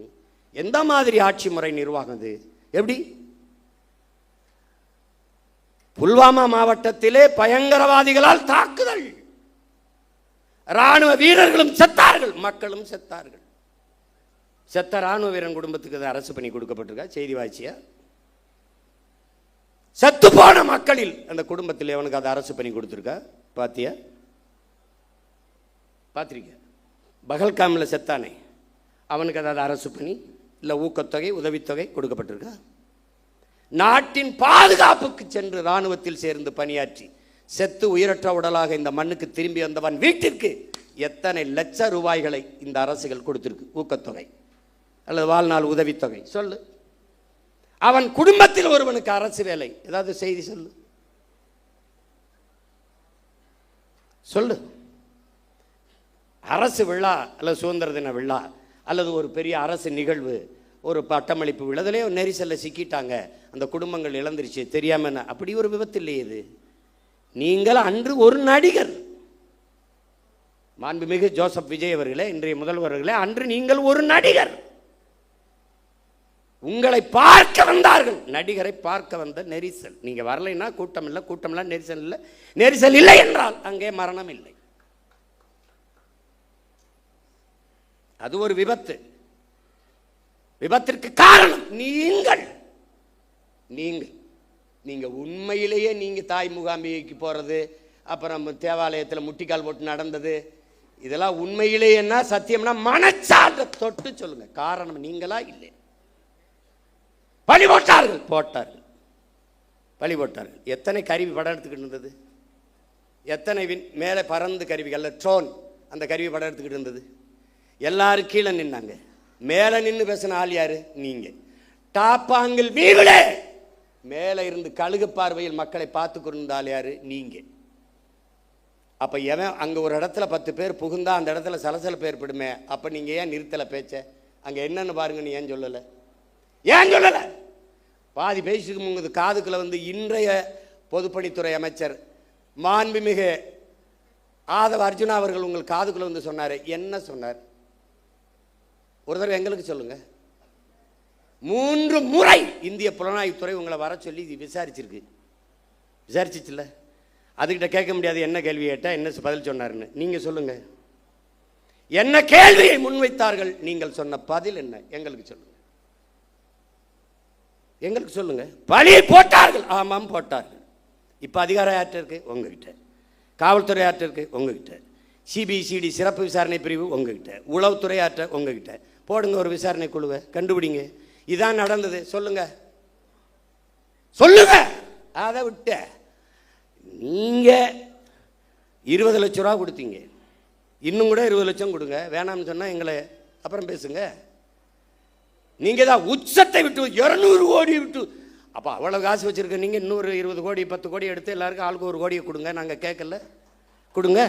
எந்த மாதிரி ஆட்சி முறை நிர்வாகம் இது? எப்படி? புல்வாமா மாவட்டத்திலே பயங்கரவாதிகளால் தாக்குதல், ராணுவ வீரர்களும் செத்தார்கள், மக்களும் செத்தார்கள். செத்த ராணுவ வீரன் குடும்பத்துக்கு அரசு பண்ணி கொடுக்கப்பட்டிருக்கா? செய்தி வாய்ச்சியா? செத்து போன மக்களில் அந்த குடும்பத்தில் அவனுக்கு அதை அரசு பண்ணி கொடுத்துருக்கா? பாத்தியா? பார்த்திருக்க? பகல்காமில் செத்தானே, அவனுக்கு அதாவது அரசு பண்ணி இல்லை ஊக்கத்தொகை உதவித்தொகை கொடுக்கப்பட்டிருக்கா? நாட்டின் பாதுகாப்புக்கு சென்று இராணுவத்தில் சேர்ந்து பணியாற்றி செத்து உயிரற்ற உடலாக இந்த மண்ணுக்கு திரும்பி வந்தவன் வீட்டிற்கு எத்தனை லட்ச ரூபாய்களை இந்த அரசுகள் கொடுத்திருக்கு, ஊக்கத்தொகை அல்லது வாழ்நாள் உதவித்தொகை சொல்லு. அவன் குடும்பத்தில் ஒருவனுக்கு அரசு வேலை, ஏதாவது செய்தி சொல்லு சொல்லு. அரசு விழா அல்லது சுதந்திர தின விழா அல்லது ஒரு பெரிய அரசு நிகழ்வு, ஒரு பட்டமளிப்பு விழாதிலே ஒரு நெரிசலில் சிக்கிட்டாங்க, அந்த குடும்பங்கள் இழந்துருச்சு தெரியாம. அப்படி ஒரு விபத்து இல்லையே இது. நீங்கள் அன்று ஒரு நடிகர், மாண்புமிகு ஜோசப் விஜய் அவர்களே, இன்றைய முதல்வர்களே, அன்று நீங்கள் ஒரு நடிகர். உங்களை பார்க்க வந்தார்கள், நடிகரை பார்க்க வந்த நெரிசல். நீங்க வரலைன்னா கூட்டம் இல்லை, கூட்டம் இல்லை, நெரிசல் இல்லை. நெரிசல் இல்லை என்றால் அங்கே மரணம் இல்லை. அது ஒரு விபத்து. விபத்திற்கு காரணம் நீங்கள். நீங்க உண்மையிலேயே நீங்க தாய் முகாமிக்கு போறது, அப்புறம் தேவாலயத்தில் முட்டிக்கால் போட்டு நடந்தது, இதெல்லாம் உண்மையிலேயேன்னா சத்தியம்னா மனச்சான்ற தொட்டு சொல்லுங்க. காரணம் நீங்களா இல்லை. பழி போட்டார்கள். எத்தனை கருவி படம் எடுத்துக்கிட்டு இருந்தது, எத்தனை மேலே பறந்து கருவிகள், ட்ரோன், அந்த கருவி படம் எடுத்துக்கிட்டு இருந்தது. எல்லாரும் கீழே நின்னாங்க. மேலே நின்று பேசின ஆள் யாரு? நீங்க. டாப்பாங்கில் வீவிலே மேலே இருந்து கழுகு பார்வையில் மக்களை பார்த்து கொண்டிருந்த ஆள் யாரு? நீங்க. அப்ப எவன் அங்க ஒரு இடத்துல 10 பேர் புகுந்தா அந்த இடத்துல சலசலப்பு ஏற்படுமே, அப்ப நீங்க ஏன் நிறுத்தலை பேச்ச? அங்க என்னன்னு பாருங்க. நீ ஏன் சொல்லல? பாதி பேசிக்கு முங்குது காதுக்குள்ள வந்து இன்றைய பொதுப்பணித்துறை அமைச்சர் மாண்புமிகு ஆதவ அர்ஜுனா அவர்கள் உங்கள் காதுக்குள்ள வந்து சொன்னாரு. என்ன சொன்னார்? ஒரு தடவை எங்களுக்கு சொல்லுங்க. 3 முறை இந்திய புலனாய்வுத்துறை உங்களை வர சொல்லி விசாரிச்சிச்சுல்ல? அதுகிட்ட கேட்க முடியாது என்ன கேள்வி கேட்டா என்ன பதில் சொன்னாருன்னு. நீங்க சொல்லுங்க. என்ன கேள்வியை முன்வைத்தார்கள், நீங்கள் சொன்ன பதில் என்ன? எங்களுக்கு சொல்லுங்க. பழி போட்டார்கள். ஆமாம் போட்டார்கள். இப்ப அதிகாரம் யார்கிட்ட இருக்கு? உங்ககிட்ட. காவல்துறை யார்கிட்ட இருக்கு? உங்ககிட்ட. சிபிசிடி சிறப்பு விசாரணை பிரிவு உங்ககிட்ட. உளவுத்துறை யார்கிட்ட? உங்ககிட்ட. போடுங்க ஒரு விசாரணை குழுவை, கண்டுபிடிங்க இதான் நடந்தது. சொல்லுங்க. அதை விட்ட நீங்க 20 லட்சம் ரூபா கொடுத்தீங்க, இன்னும் கூட 20 லட்சம் கொடுங்க, வேணாம்னு சொன்னா எங்களை அப்புறம் பேசுங்க. நீங்க தான் உச்சத்தை விட்டு 200 கோடி விட்டு, அப்ப அவ்வளவு காசு வச்சிருக்க நீங்க இன்னொரு 20 கோடி 10 கோடி எடுத்து எல்லாருக்கும் ஆளுக்கு 1 கோடியை கொடுங்க. நாங்க கேட்கல, கொடுங்க.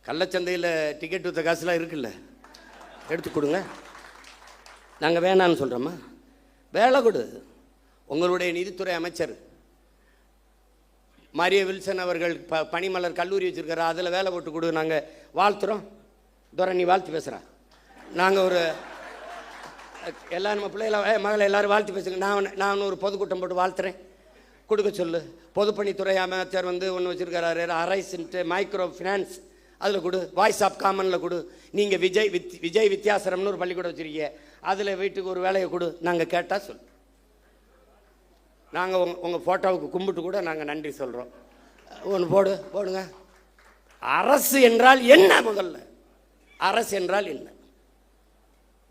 கள்ளச்சந்தையில் டிக்கெட் வித்த காசுலாம் இருக்குல்ல, எடுத்து கொடுங்க. நாங்கள் வேணான்னு சொல்கிறோமா? வேலை கொடு. உங்களுடைய நிதித்துறை அமைச்சர் மரிய வில்சன் அவர்கள் பனிமலர் கல்லூரி வச்சிருக்கிற, அதில் வேலை போட்டு கொடு. நாங்கள் வாழ்த்துறோம். துரை நீ வாழ்த்து பேசுகிறா. நாங்கள் ஒரு எல்லாம் நம்ம பிள்ளைகளை மகளை எல்லோரும் வாழ்த்து பேசுங்க. நான் ஒரு பொதுக்கூட்டம் போட்டு வாழ்த்துறேன், கொடுக்க சொல்லு. பொதுப்பணித்துறை அமைச்சர் வந்து ஒன்று வச்சுருக்கிறாரு, அரைஸ்ன்ட்டு மைக்ரோ ஃபினான்ஸ், அதில் கொடு. வாய்ஸ் ஆஃப் காமனில் கொடு. நீங்கள் விஜய் வித்யாசரம்னு ஒரு பள்ளிக்கூடம் வச்சுருக்கீங்க, அதில் வீட்டுக்கு ஒரு வேலையை கொடு. நாங்கள் கேட்டால் சொல். நாங்கள் உங்கள் ஃபோட்டோவுக்கு கும்பிட்டு கூட நாங்கள் நன்றி சொல்கிறோம். ஒன்று போடுங்க. அரசு என்றால் என்ன? முதல்ல அரசு என்றால் என்ன?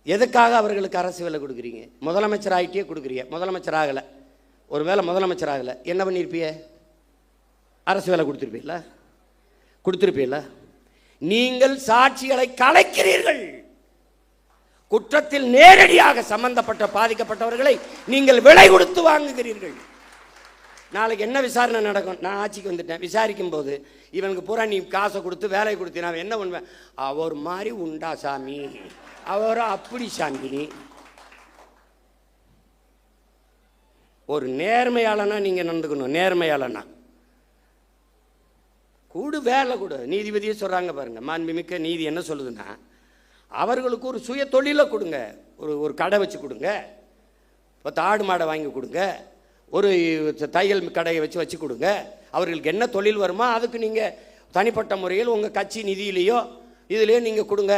எதுக்காக அவர்களுக்கு அரசு வேலை கொடுக்குறீங்க? முதலமைச்சர் ஆகிட்டே கொடுக்குறீங்க. முதலமைச்சர் ஆகலை, ஒரு வேளை முதலமைச்சர் ஆகலை, என்ன பண்ணியிருப்பிய? அரசு வேலை கொடுத்துருப்பீல்ல? நீங்கள் சாட்சிகளை கலைக்கிறீர்கள். குற்றத்தில் நேரடியாக சம்பந்தப்பட்ட பாதிக்கப்பட்டவர்களை நீங்கள் விலை கொடுத்து வாங்குகிறீர்கள். நாளைக்கு என்ன விசாரணை நடக்கும்? நான் ஆட்சிக்கு வந்துட்டேன், விசாரிக்கும் போது இவனுக்கு பூரா நீ காசை கொடுத்து வேலை கொடுத்து நான் என்ன பண்ணுவேன்? அவர் மாதிரி உண்டா சாமி, அவரோ அப்படி சாமி. ஒரு நேர்மையாளனா நீங்க நடந்துக்கணும். நேர்மையாளனா கூடு, வேலை கொடு. நீதிபதியே சொல்றாங்க பாருங்க, மாண்புமிக்க நீதி என்ன சொல்லுதுன்னா, அவர்களுக்கு ஒரு சுய தொழிலை கொடுங்க. ஒரு கடை வச்சு கொடுங்க, 10 ஆடு மாடை வாங்கி கொடுங்க, ஒரு தையல் கடையை வச்சு கொடுங்க. அவர்களுக்கு என்ன தொழில் வருமோ அதுக்கு நீங்கள் தனிப்பட்ட முறையில் உங்கள் கட்சி நிதியிலையோ இதுலேயோ நீங்கள் கொடுங்க.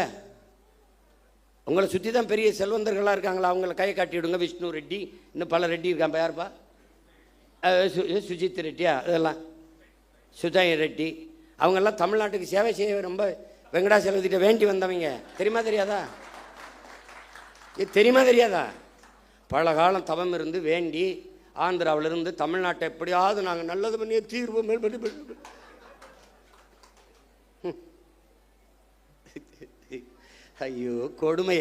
உங்களை சுற்றி தான் பெரிய செல்வந்தர்களாக இருக்காங்களா, அவங்கள கையை காட்டி விடுங்க. விஷ்ணு ரெட்டி, இன்னும் பல ரெட்டி இருக்கான். யாருப்பா? சுஜித் ரெட்டியா, இதெல்லாம் சுஜாய் ரெட்டி, அவங்கெல்லாம் தமிழ்நாட்டுக்கு சேவை செய்ய ரொம்ப வெங்கடாசலத்திட்ட வேண்டி வந்தவங்க தெரியுமா தெரியாதா? தெரியுமா தெரியாதா? பல காலம் தவம் இருந்து வேண்டி ஆந்திராவிலிருந்து தமிழ்நாட்டை எப்படியாவது நாங்கள் நல்லது பண்ணி தீர்வு. ஐயோ கொடுமை.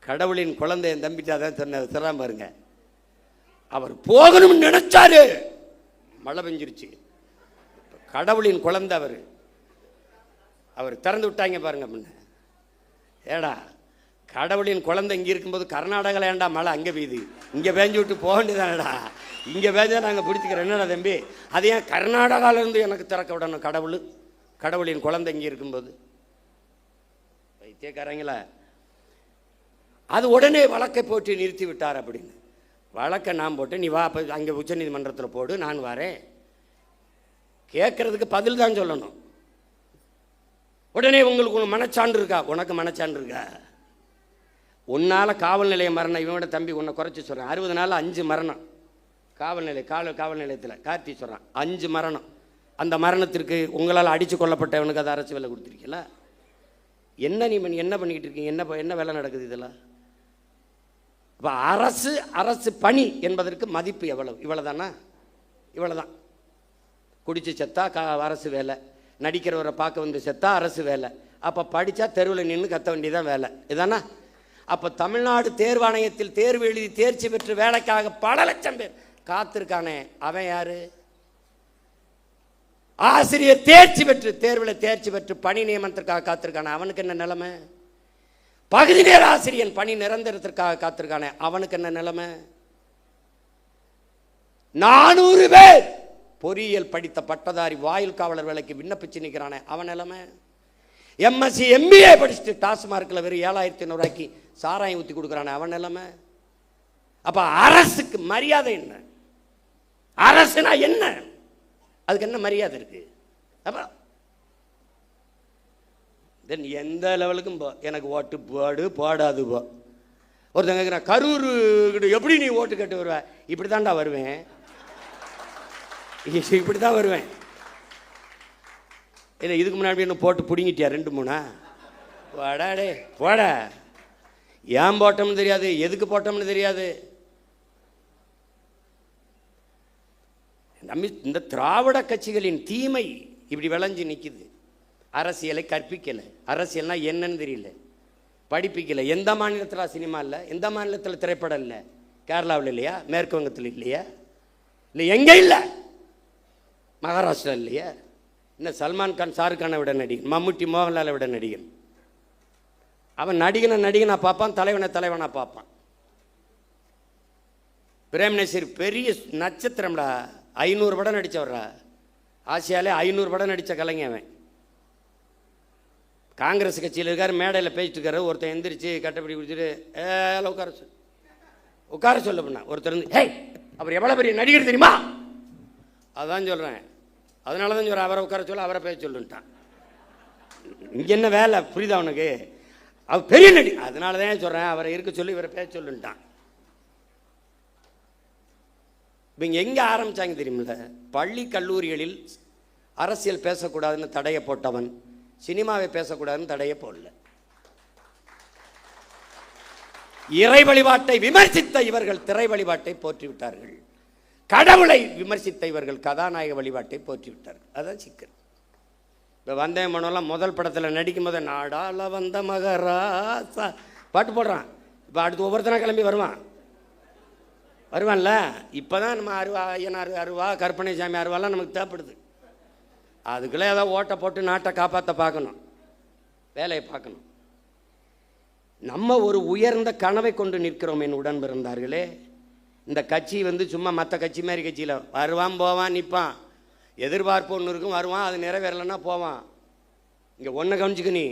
கடவுளின் குழந்தை என் தம்பிட்டாதான் சொன்ன பாருங்க. அவர் போகணும்னு நினைச்சாரு, மழை பெஞ்சிருச்சு. கடவுளின் குழந்தை அவர் திறந்து விட்டாங்க பாருங்க. முன்ன ஏடா கடவுளின் குழந்தை இங்கே இருக்கும்போது கர்நாடகாவில் ஏண்டா மழை அங்கே பெய்யுது, இங்கே பேஞ்சு விட்டு போக வேண்டியதானடா, இங்கே பேஞ்சா நாங்கள் பிடிச்சிக்கிறோம் என்னடா தம்பி, அது ஏன் கர்நாடகாவிலேருந்து எனக்கு திறக்க விடணும் கடவுளின் குழந்தை இங்கே இருக்கும்போது? வைத்தியக்காரங்களா, அது உடனே வழக்கை போட்டு நிறுத்தி விட்டார் அப்படின்னு. வழக்கை நான் போட்டு நீ வா அப்போ அங்கே உச்சநீதிமன்றத்தில் போடு, நான் வரேன். கேட்கறதுக்கு பதில் தான் சொல்லணும். உடனே உங்களுக்கு மனச்சான்று இருக்கா? உனக்கு மனச்சான்று இருக்கா? உன்னால் காவல் நிலைய மரணம், இவனோட தம்பி உன்னை குறைச்சி சொல்கிறேன், 60 நாள் 5 மரணம் காவல் நிலையத்தில் கார்த்தி சொல்கிறான், 5 மரணம். அந்த மரணத்திற்கு உங்களால் அடித்து கொல்லப்பட்டவனுக்கு அது அரசு வேலை கொடுத்துருக்கீங்களா? என்ன நீ என்ன பண்ணிக்கிட்டு இருக்கீங்க? என்ன வேலை நடக்குது இதெல்லாம்? அப்போ அரசு பணி என்பதற்கு மதிப்பு எவ்வளவு? இவ்வளோதானா? இவ்வளோதான். குடிச்சு செத்தா அரசு வேலை, நடிக்கிறவரை பார்க்க வந்து செத்தா அரசு வேலை, அப்போ படித்தா தெருவில் நின்று கத்த வேண்டியதான் வேலை, இதானா? அப்போ தமிழ்நாடு தேர்வாணையத்தில் தேர்வு எழுதி தேர்ச்சி பெற்று வேலைக்காக பல லட்சம் பேர் காத்திருக்கானே, அவன் யாரு? ஆசிரியர் தேர்ச்சி பெற்று தேர்வில் தேர்ச்சி பெற்று பணி நியமனத்திற்காக காத்திருக்கானே, அவனுக்கு என்ன நிலைமை? பகுதி நேர ஆசிரியன் பணி நிரந்தரத்திற்காக காத்திருக்கானே, அவனுக்கு என்ன நிலைமை? 400 பேர் பொறியியல் படித்த பட்டதாரி வாயில் காவலர் வேலைக்கு விண்ணப்பிச்சு நிற்கிறானே, அவன் நிலைமை? எம்எஸ்சி எம்பிஏ படிச்சுட்டு டாஸ்மார்க்கில் வெறும் 7,500 ரூபாய்க்கு சாராயம் ஊற்றி கொடுக்குறானே, அவன் நிலைமை? அப்போ அரசுக்கு மரியாதை என்ன? அரசுனா என்ன? அதுக்கு என்ன மரியாதை இருக்கு? அப்போ தென் எந்த லெவலுக்கும் போ, எனக்கு ஓட்டு போடு போடாது போ. ஒருத்தங்க கேட்குறேன், கரூர் எப்படி நீ ஓட்டு கேட்டு வருவ? இப்படி தான்டா வருவேன், இப்படி தான் வருவேன். இல்லை இதுக்கு முன்னாடி இன்னும் போட்டு பிடிங்கிட்டியா 2-3? போடாடே போட. ஏன் போட்டோம்னு தெரியாது, எதுக்கு போட்டோம்னு தெரியாது. இந்த திராவிட கட்சிகளின் தீமை இப்படி விளைஞ்சு நிற்குது. அரசியலை கற்பிக்கலை, அரசியல்னா என்னன்னு தெரியல, படிப்பிக்கலை. எந்த மாநிலத்தில் சினிமா இல்லை, எந்த மாநிலத்தில் திரைப்படம் இல்லை? கேரளாவில் இல்லையா? மேற்கு வங்கத்தில் இல்லையா? இல்லை எங்கே இல்லை? மகாராஷ்டிரா இல்லையா? இன்னும் சல்மான் கான் ஷாருக் கானை விட நடிகன், மம்முட்டி மோகன்லாலை விட நடிகன். அவன் நடிகனை பார்ப்பான், தலைவனை பார்ப்பான். பிரேம் நசீர் பெரிய நட்சத்திரம்டா, 500 படம் நடித்தவர்றா. ஆசியாலே 500 படம் நடித்த கலைஞன் அவன். காங்கிரஸ் கட்சியில் இருக்கார், மேடையில் பேசிட்டு இருக்காரு. ஒருத்தன் எந்திரிச்சு கட்டப்படி குடிச்சிட்டு உட்கார சொல்ல பண்ண. ஒருத்தர் இருந்து ஹே அவர் எவ்வளோ பெரிய நடிகர் தெரியுமா? அதான் சொல்கிறேன், அதனால தான் சொல்கிறேன், அவரை உட்கார சொல்ல, அவரை பேச சொல்லுன்ட்டான். இங்கே என்ன வேலை புரியுதா அவனுக்கு? அவர் பெரிய நடி, அதனால தான் சொல்கிறேன், அவரை இருக்க சொல்லி இவரை பேச சொல்லுன்ட்டான். இவங்க எங்கே ஆரம்பித்தாங்க தெரியுமில்ல? பள்ளி கல்லூரிகளில் அரசியல் பேசக்கூடாதுன்னு தடையை போட்டவன் சினிமாவை பேசக்கூடாதுன்னு தடையை போடல. இறை வழிபாட்டை விமர்சித்த இவர்கள் திரை வழிபாட்டை போற்றிவிட்டார்கள். கடவுளை விமர்சித்த இவர்கள் கதாநாயக வழிபாட்டை போற்றிவிட்டார்கள். அதான் சிக்கல். இப்போ வந்தே மனோலாம் முதல் படத்தில் நடிக்கும் போது நாடால வந்த மகராசா பாட்டு போடுறான். இப்போ அடுத்து ஒவ்வொருத்தனா கிளம்பி வருவான்ல. இப்போ தான் நம்ம ஐயனார் அருவா, கற்பனை சாமி அருவாலாம் நமக்கு தேவைப்படுது. அதுக்குள்ளே ஏதாவது ஓட்டை போட்டு நாட்டை காப்பாற்ற பார்க்கணும், வேலையை பார்க்கணும். நம்ம ஒரு உயர்ந்த கனவை கொண்டு நிற்கிறோம் என் உடன் பிறந்தார்களே. இந்த கட்சி சும்மா மற்ற கட்சி மாதிரி கட்சியில் வருவான் போவான் நிற்பான், எதிர்பார்ப்பு ஒன்று இருக்கும், வருவான், அது நிறைவேறலைன்னா போவான். இங்கே ஒன்றை கவனிச்சுக்க, நீ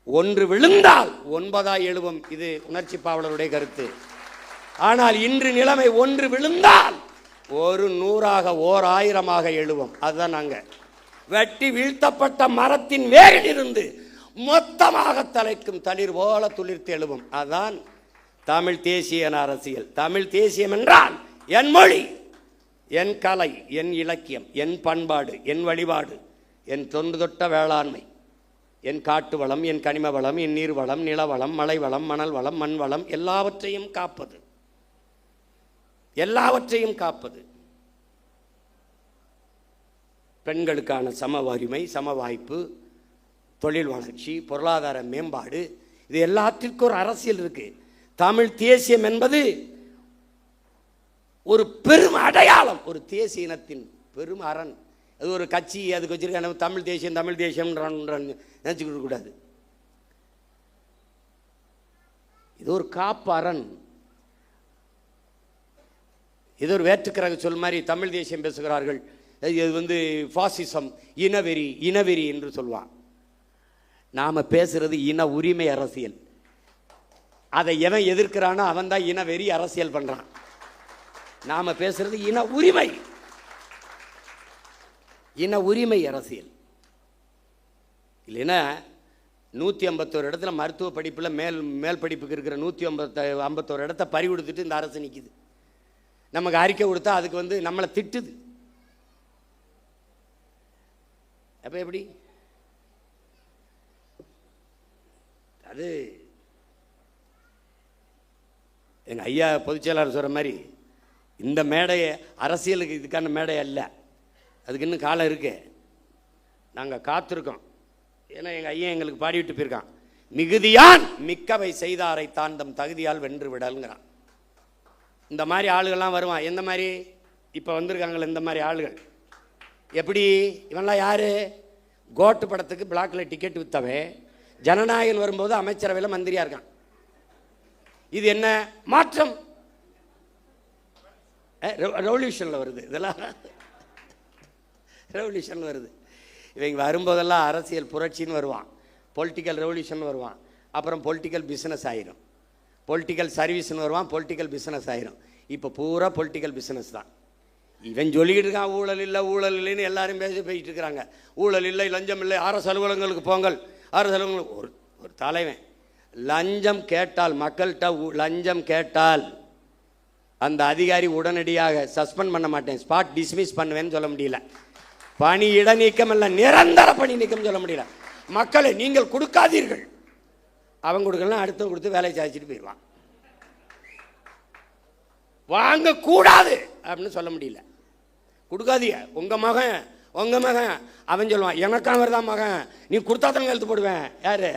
ஒன்று விழுந்தால் 9 எழுவும். இது உணர்ச்சி பாவலருடைய கருத்து. ஆனால் இன்று நிலைமை ஒன்று விழுந்தால் 100ஆக 1000ஆக எழுவும். அதுதான் நாங்கள் வெட்டி வீழ்த்தப்பட்ட மரத்தின் வேரில் இருந்து மொத்தமாக தலைக்கும் தளிர் போல துளிர்த்து எழுவும். அதான் தமிழ் தேசிய அரசியல். தமிழ் தேசியம் என்றால் என் மொழி, என் கலை, என் இலக்கியம், என் பண்பாடு, என் வழிபாடு, என் தொன்று தொட்ட வேளாண்மை, என் காட்டு வளம், என் கனிம வளம், என் நீர் வளம், நில வளம், மலை வளம், மணல் வளம், மண் வளம், எல்லாவற்றையும் காப்பது, எல்லாவற்றையும் காப்பது. பெண்களுக்கான சம உரிமை, சம வாய்ப்பு, தொழில் வளர்ச்சி, பொருளாதார மேம்பாடு, இது எல்லாத்திற்கும் ஒரு அரசியல் இருக்கு. தமிழ் தேசியம் என்பது ஒரு பெரும் அடையாளம், ஒரு தேசிய இனத்தின் பெரும் அரண். அது ஒரு கட்சி அதுக்கு வச்சிருக்க தமிழ் தேசியம் தமிழ் தேசியம் நினைச்சுக்கிட்டு கூடாது. இது ஒரு காப்பு அரண். இது ஒரு வேற்றுக்கிரக சொல் மாதிரி தமிழ் தேசியம் பேசுகிறார்கள். இது பாசிசம், இனவெறி, இனவெறி என்று சொல்வான். நாம பேசுறது இன உரிமை அரசியல். அதை எவன் எதிர்க்கிறானோ அவன் தான் இனவெறி அரசியல் பண்றான். நாம பேசுறது இன உரிமை, இன உரிமை அரசியல். இல்லைன்னா 151 இடத்துல மருத்துவ படிப்பில் மேல் படிப்புக்கு இருக்கிற 151 இடத்த பறி கொடுத்துட்டு இந்த அரசு நிற்குது. நமக்கு அறிக்கை கொடுத்தா அதுக்கு நம்மளை திட்டுது. அப்போ எப்படி? அது எங்கள் ஐயா பொதுச் செயலாளர் சொல்கிற மாதிரி இந்த மேடையை அரசியலுக்கு இதுக்கான மேடை அல்ல. அதுக்கு இன்னும் காலம் இருக்கு. நாங்கள் காத்திருக்கோம். ஏன்னா எங்கள் ஐயா எங்களுக்கு பாடிவிட்டு போயிருக்கான், மிகுதியான் மிக்கவை செய்தாரை தான் தம் தகுதியால் வென்று விடல்ங்கிறான். இந்த மாதிரி ஆளுகள்லாம் வருவான். எந்த மாதிரி? இப்போ வந்திருக்காங்களே இந்த மாதிரி ஆளுகள். எப்படி? இவன்லாம் யாரு? கோட்டு படத்துக்கு பிளாக்ல டிக்கெட் வித்தவன் ஜனநாயகன் வரும்போது அமைச்சரவையில் மந்திரியா இருக்கான். இது என்ன மாற்றம்? ரெவல்யூஷன்ல வருது. இதெல்லாம் ரெவல்யூஷன் வருது. இவங்க வரும்போதெல்லாம் அரசியல் புரட்சின்னு வருவான், பொலிட்டிக்கல் ரெவல்யூஷன் வருவான், அப்புறம் பொலிட்டிக்கல் பிஸ்னஸ் ஆயிரும், பொலிட்டிக்கல் சர்வீஸ்னு வருவான், பொலிட்டிக்கல் பிஸ்னஸ் ஆயிரும். இப்போ பூரா பொலிட்டிக்கல் பிஸ்னஸ் தான். இவன் சொல்லிக்கிட்டு இருக்கான் ஊழல் இல்லை ஊழல் இல்லைன்னு எல்லாரும் போயிட்டு இருக்கிறாங்க. ஊழல் இல்லை, லஞ்சம் இல்லை, அரசு அலுவலகங்களுக்கு போங்கள். அரசு அலுவலகங்களுக்கு ஒரு தலைவன் லஞ்சம் கேட்டால், மக்கள்கிட்ட லஞ்சம் கேட்டால் அந்த அதிகாரி உடனடியாக சஸ்பெண்ட் பண்ண மாட்டேன், ஸ்பாட் டிஸ்மிஸ் பண்ணுவேன்னு சொல்ல முடியல. பணி இட நீக்கம் அல்ல, நிரந்தர பணி நீக்கம் சொல்ல முடியல. மக்களை நீங்கள் கொடுக்காதீர்கள், அவன் கொடுக்கலாம், அடுத்த கொடுத்து வேலையை சாதிச்சுட்டு போயிடுவான். வாங்கக்கூடாது அப்படின்னு சொல்ல முடியல. கொடுக்காதீங்க, உங்க மகன் உங்க மகன் அவன் சொல்லுவான், எனக்கு அவர் தான் மகன், நீ கொடுத்தா தான் எழுத்து போடுவேன். யாரு?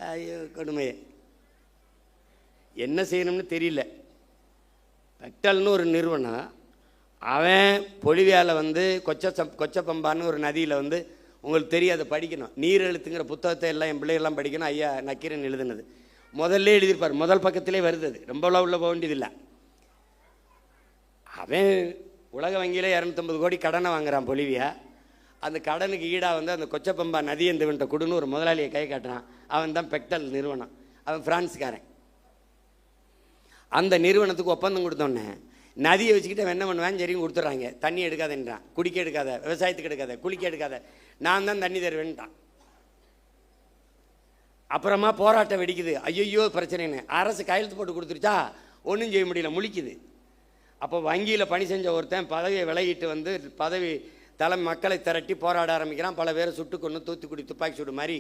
ஐயோ கொடுமையே, என்ன செய்யணும்னு தெரியல. பெக்டல்னு ஒரு நிறுவனம், அவன் பொலிவியாவில் கொச்சப்பம்பான்னு ஒரு நதியில் உங்களுக்கு தெரியாது, படிக்கணும். நீர் எழுத்துங்கிற புத்தகத்தை எல்லாம் என் பிள்ளைகள்லாம் படிக்கணும். ஐயா நக்கீரன் எழுதுனது முதல்ல எழுதியிருப்பார், முதல் பக்கத்திலே வருது. அது ரொம்பலாம் உள்ள போக வேண்டியதில்லை. அவன் உலக வங்கியில் 250 கோடி கடனை வாங்குறான் பொலிவியா. அந்த கடனுக்கு ஈடாக அந்த கொச்சப்பம்பா நதி எந்தவன்ட்ட கொடுன்னு ஒரு முதலாளியை கை காட்டுறான். அவன் தான் பெக்டல் நிறுவனம். அவன் பிரான்ஸ்காரன். அந்த நிறுவனத்துக்கு ஒப்பந்தம் கொடுத்தோன்னே நதியை வச்சுக்கிட்டு அவன் என்ன பண்ணுவான், சரியும் கொடுத்துட்றாங்க. தண்ணி எடுக்காதன்றான், குடிக்க எடுக்காத, விவசாயத்துக்கு எடுக்காத, குளிக்க எடுக்காத, நான் தான் தண்ணி தருவேன்ட்டான். அப்புறமா போராட்டம் வெடிக்குது. ஐயோ பிரச்சனைன்னு அரசு கையெழுத்து போட்டு கொடுத்துருச்சா, ஒன்றும் செய்ய முடியல, முழிக்குது. அப்போ வங்கியில் பணி செஞ்ச ஒருத்தன் பதவியை விலகிட்டு பதவி தலைமை மக்களை திரட்டி போராட ஆரம்பிக்கிறான். பல பேரை சுட்டு கொண்டு தூத்துக்குடி துப்பாக்கி சூடு மாதிரி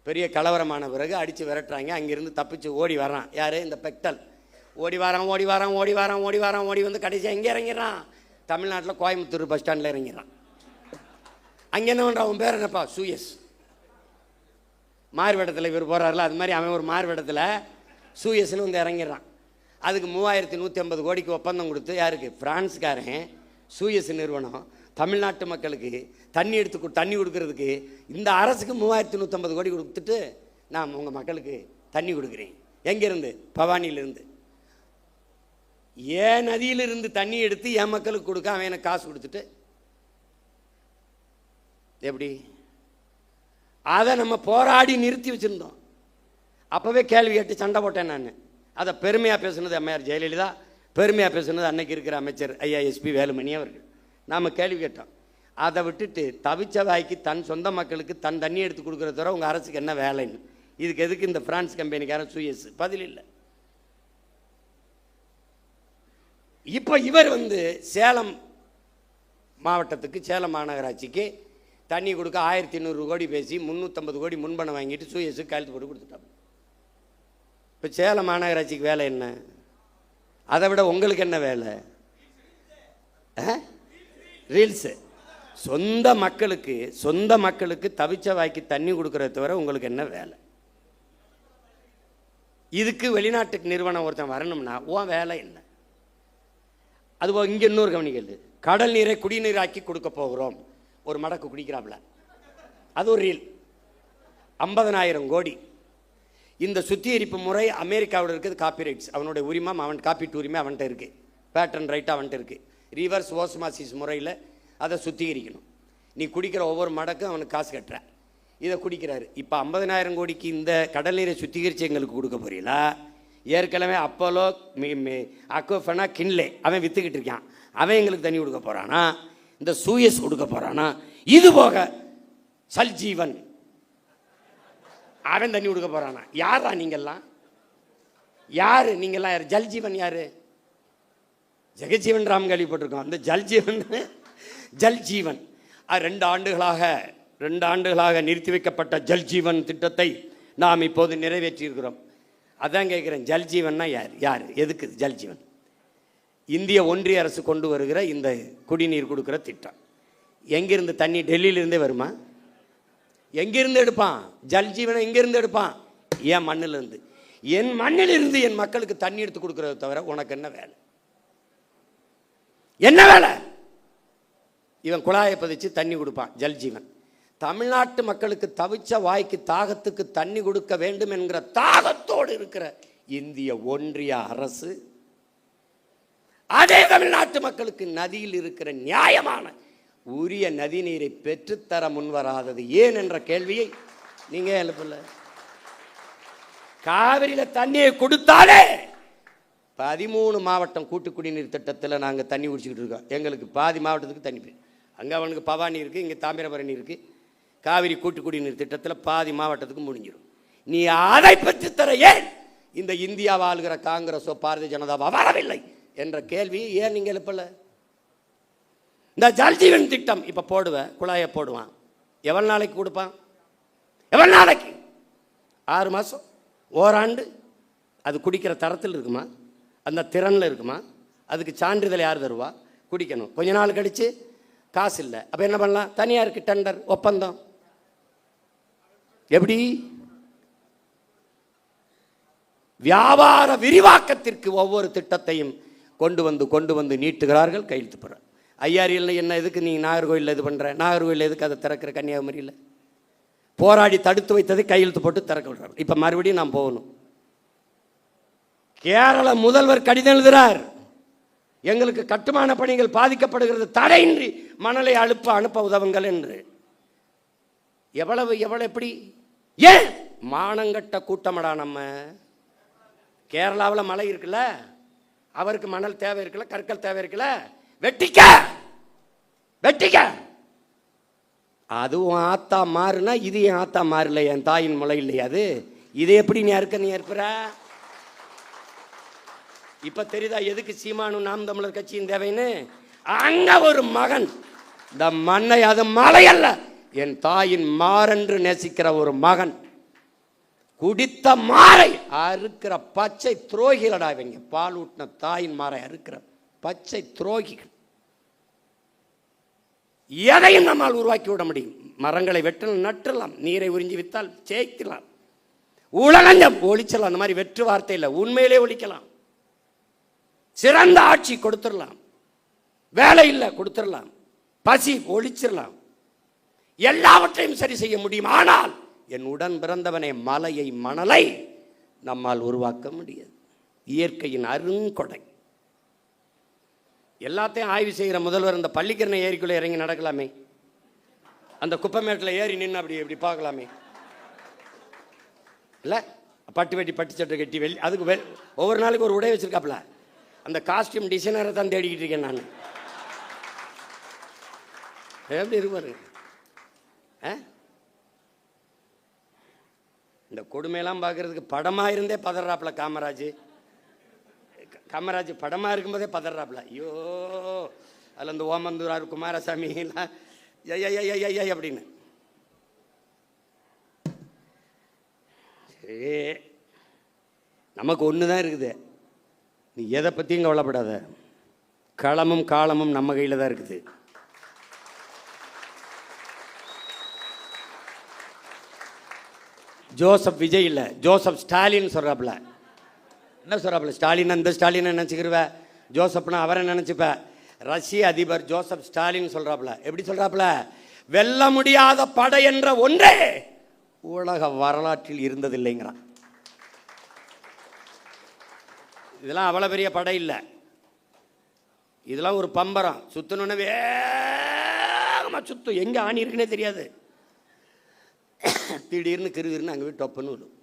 பெரிய கலவரமான பிறகு அடித்து விரட்டுறாங்க. அங்கேருந்து தப்பிச்சு ஓடி வரான். யார்? இந்த பெக்டல். ஓடி வந்து கடைசியாக எங்கே இறங்கிடுறான்? தமிழ்நாட்டில் கோயம்புத்தூர் பஸ் ஸ்டாண்டில் இறங்கிடுறான். அங்கே என்ன பண்ணுறான்? அவன் பேர் என்னப்பா? சூயஸ். மார்வேடத்தில் இவர் போகிறாருல, அது மாதிரி அவன் ஒரு மார்வேடத்தில் சூயஸ்ன்னு இறங்கிடுறான். அதுக்கு 3150 கோடிக்கு ஒப்பந்தம் கொடுத்து, யாருக்கு? பிரான்ஸ்காரன் சூயஸ் நிறுவனம் தமிழ்நாட்டு மக்களுக்கு தண்ணி கொடுக்கறதுக்கு இந்த அரசுக்கு 3150 கோடி கொடுத்துட்டு, நான் உங்கள் மக்களுக்கு தண்ணி கொடுக்குறேன். எங்கேருந்து? பவானியிலிருந்து. ஏன் நதியிலிருந்து தண்ணி எடுத்து என் மக்களுக்கு கொடுக்க அவன் எனக்கு காசு கொடுத்துட்டு எப்படி? அதை நம்ம போராடி நிறுத்தி வச்சுருந்தோம். அப்போவே கேள்வி கேட்டு சண்டை போட்டேன் நான். அதை பெருமையாக பேசுனது அம்மையார் ஜெயலலிதா, பெருமையாக பேசுனது அன்னைக்கு இருக்கிற அமைச்சர் ஐயா எஸ்பி வேலுமணி அவர்கள். நாம் கேள்வி கேட்டோம். அதை விட்டுட்டு தவிச்ச வாய்க்கு தன் சொந்த மக்களுக்கு தன் தண்ணி எடுத்து கொடுக்குறத தவிர உங்கள் அரசுக்கு என்ன வேலைன்னு, இதுக்கு எதுக்கு இந்த பிரான்ஸ் கம்பெனிக்காரன் சூயஸ்? பதில் இல்லை. இப்போ இவர் சேலம் மாவட்டத்துக்கு, சேலம் மாநகராட்சிக்கு தண்ணி கொடுக்க 1200 கோடி பேசி 350 கோடி முன்பணம் வாங்கிட்டு சூயஸுக்கு கையெழுத்து போட்டு கொடுத்துட்டாங்க. இப்போ சேலம் மாநகராட்சிக்கு வேலை என்ன? அதை விட உங்களுக்கு என்ன வேலை? ரீல்ஸு. சொந்த மக்களுக்கு தவிச்ச வாய்க்கு தண்ணி கொடுக்கறத தவிர உங்களுக்கு என்ன வேலை? இதுக்கு வெளிநாட்டுக்கு நிறுவனம் ஒருத்தன் வரணும்னா உன் வேலை என்ன? அதுபோல் இங்கே இன்னொரு கவனிக்கிறது, கடல் நீரை குடிநீராக்கி கொடுக்க போகிறோம். ஒரு மடக்கு குடிக்கிறாப்ல, அது ஒரு ரீல். 50,000 கோடி. இந்த சுத்திகரிப்பு முறை அமெரிக்காவில் இருக்குது. காப்பிரைட்ஸ் அவனுடைய உரிமை, அவன் காப்பீட்டு உரிமை அவன்கிட்ட இருக்குது. பேட்டன் ரைட்டாக அவன்கிட்ட இருக்குது. ரிவர்ஸ் ஓஸ்மாசிஸ் முறையில் அதை சுத்திகரிக்கணும். நீ குடிக்கிற ஒவ்வொரு மடக்கும் அவனுக்கு காசு கட்டுற, இதை குடிக்கிறாரு. இப்போ 50,000 கோடிக்கு இந்த கடல் நீரை சுத்திகரித்து எங்களுக்கு கொடுக்க போறீங்களா? ஏற்கனவே அப்போலோ அக்வஃபனா கின்லே அவன் விற்றுக்கிட்டு இருக்கான், அவன் எங்களுக்கு தண்ணி கொடுக்க போகிறானா? இந்த சூயஸ் கொடுக்க போகிறானா? இது போக சல்ஜீவன் அவன் தண்ணி கொடுக்க போகிறானா? யாரா நீங்கள்லாம்? யார் நீங்கள்லாம்? யார்? ஜல்ஜீவன் யார்? ஜெகஜீவன் ராம் கேள்விப்பட்டிருக்கோம். அந்த ஜல்ஜீவன் 2 ஆண்டுகளாக நிறுத்தி வைக்கப்பட்ட ஜல்ஜீவன் திட்டத்தை நாம் இப்போது நிறைவேற்றியிருக்கிறோம். அதான் கேட்குறேன், ஜல்ஜீவன்னா யார்? எதுக்கு ஜல்ஜீவன்? இந்திய ஒன்றிய அரசு கொண்டு வருகிற இந்த குடிநீர் கொடுக்குற திட்டம். எங்கிருந்து தண்ணி? டெல்லியிலிருந்தே வருமா? எங்கிருந்து எடுப்பான்? ஜல்ஜீவனை எங்கிருந்து எடுப்பான்? என் மண்ணிலிருந்து. என் மண்ணிலிருந்து என் மக்களுக்கு தண்ணி எடுத்து கொடுக்கறத தவிர உனக்கு என்ன வேலை? என்ன வேலை? இவன் குழாயை பதிச்சு தண்ணி கொடுப்பான், ஜல்ஜீவன். தமிழ்நாட்டு மக்களுக்கு தவிச்ச வாய்க்கு தாகத்துக்கு தண்ணி கொடுக்க வேண்டும் என்கிற தாகத்தோடு இருக்கிற இந்திய ஒன்றிய அரசு அதே தமிழ்நாட்டு மக்களுக்கு நதியில் இருக்கிற நியாயமான உரிய நதி நீரை பெற்றுத்தர முன்வராதது ஏன் என்ற கேள்வியை நீங்க எழுப்பல. காவிரியில தண்ணியை கொடுத்தாலே 13 மாவட்டம் கூட்டு குடிநீர் திட்டத்தில் நாங்கள் தண்ணி குடிச்சுக்கிட்டு இருக்கோம். எங்களுக்கு பாதி மாவட்டத்துக்கு தண்ணி போய், அங்கே அவனுக்கு பவானி இருக்குது, இங்கே தாமிரபரணி இருக்குது. காவிரி கூட்டு குடிநீர் திட்டத்தில் பாதி மாவட்டத்துக்கு முடிஞ்சிடும். நீ அதை பெற்று தர ஏன் இந்த இந்தியாவை ஆளுகிற காங்கிரஸோ பாரதிய ஜனதாவோ வரவில்லை என்ற கேள்வி ஏன் நீங்கள் எழுப்பல? இந்த ஜல்ஜீவன் திட்டம் இப்போ போடுவேன், குழாயை போடுவான், எவ்வளோ நாளைக்கு கொடுப்பான்? எவ்வளோ நாளைக்கு? 6 மாதம், ஓராண்டு. அது குடிக்கிற தரத்தில் இருக்குமா? அந்த திறனில் இருக்குமா? அதுக்கு சான்றிதழ் யார் தருவா? குடிக்கணும். கொஞ்ச நாள் கழிச்சு காசு இல்லை, அப்போ என்ன பண்ணலாம்? தனியாருக்கு டெண்டர், ஒப்பந்தம். எப்படி? வியாபார விரிவாக்கத்திற்கு ஒவ்வொரு திட்டத்தையும் கொண்டு வந்து நீட்டுகிறார்கள், கையெழுத்து போடுற. ஐஆர்எல் என்ன எதுக்கு நீ நாகர்கோயிலில் இது பண்ணுற? நாகர்கோயிலில் எதுக்கு அதை திறக்கிற? கன்னியாகுமரியில் போராடி தடுத்து வைத்ததை கையெழுத்து போட்டு திறக்க விடுறாங்க. இப்போ மறுபடியும் நான் போகணும். கேரள முதல்வர் கடிதம் எழுதுகிறார், எங்களுக்கு கட்டுமான பணிகள் பாதிக்கப்படுகிறது, தடையின்றி மணலை அனுப்ப உதவுங்கள் என்று. எவ்வளவு எப்படி? ஏன்? மானங்கட்ட கூட்டமடா நம்ம. கேரளாவில் மழை இருக்குல்ல, அவருக்கு மணல் தேவை இருக்குல்ல, கற்கள் தேவை இருக்குல்ல, வெட்டிக்க. அதுவும் ஆத்தா மாறுனா இது என் ஆத்தா மாறல, என் தாயின் முளை இல்லையா அது? இது எப்படி நீ ஏற்பற? இப்ப தெரியுதா எதுக்கு சீமானு நாம் தமிழர் கட்சியின் தேவைன்னு? அங்க ஒரு மகன் இந்த மண்ணை, அது மலை அல்ல, என் தாயின் மாறென்று நேசிக்கிற ஒரு மகன் குடித்த மாறை அறுக்கிற பச்சை துரோகிகளடா இவங்க. பால் ஊட்டின தாயின் மாறை அறுக்கிற பச்சை துரோகிகள். எதையும் நம்மால் உருவாக்கி விட முடியும். மரங்களை வெட்டலாம், நட்டலாம், நீரை உறிஞ்சி வித்தால் சேர்க்கலாம், உலகஞ்சம் ஒழிச்சலாம். அந்த மாதிரி வெற்று வார்த்தை இல்லை, உண்மையிலே ஒழிக்கலாம். சிறந்த ஆட்சி கொடுத்துடலாம், வேலை இல்லை கொடுத்துடலாம், பசி ஒழிச்சிடலாம், எல்லாவற்றையும் சரி செய்ய முடியும். ஆனால் என் உடன் பிறந்தவனே, மலையை மணலை நம்மால் உருவாக்க முடியாது. இயற்கையின் அருங்கொடை. எல்லாத்தையும் ஆய்வு செய்கிற முதல்வர் இந்த பள்ளிக்கரணை ஏரிக்குள்ளே இறங்கி நடக்கலாமே, அந்த குப்பைமேட்டில் ஏறி நின்று அப்படி பார்க்கலாமே இல்லை? பட்டு வெட்டி பட்டு சட்டை கட்டி அதுக்கு ஒவ்வொரு நாளைக்கு ஒரு உடை வச்சிருக்காப்புல. அந்த காஸ்டியூம் டிசைனரை தான் தேடிக்கிட்டு இருக்கேன் நான். எப்படி இருப்பாரு? இந்த கொடுமையெல்லாம் பார்க்கறதுக்கு படமாக இருந்தே பதறாப்புல காமராஜ் படமாக இருக்கும்போதே பதறாப்புல. ஐயோ, அதில் இந்த ஓமந்தூரார் குமாரசாமி எல்லாம் ஐயா அப்படின்னு. ஏ நமக்கு ஒன்று தான் இருக்குது. நீ எதை பற்றியும் கவலைப்படாத. களமும் காலமும் நம்ம கையில் தான் இருக்குது. ஜோசப் விஜய் இல்லை, ஜோசப் ஸ்டாலின் சொல்கிறாப்புல. என்ன சொல்கிறாப்புல? ஸ்டாலின் அந்த ஸ்டாலினை நினச்சிக்கிருவ, ஜோசப்னா அவரை நினச்சிப்ப. ரஷ்ய அதிபர் ஜோசப் ஸ்டாலின் சொல்கிறாப்புல. எப்படி சொல்கிறாப்புல? வெல்ல முடியாத படை என்ற ஒன்றே உலக வரலாற்றில் இருந்ததில்லைங்கிறான். இதெல்லாம் அவ்வளோ பெரிய படை இல்லை, இதெல்லாம் ஒரு பம்பரம். சுற்றணுன்னு வேகமாக சுற்றும், எங்கே ஆணி இருக்குன்னே தெரியாது. திடீர்னு கிருகிருன்னு அங்கே போய் டொப்புன்னு விடும்.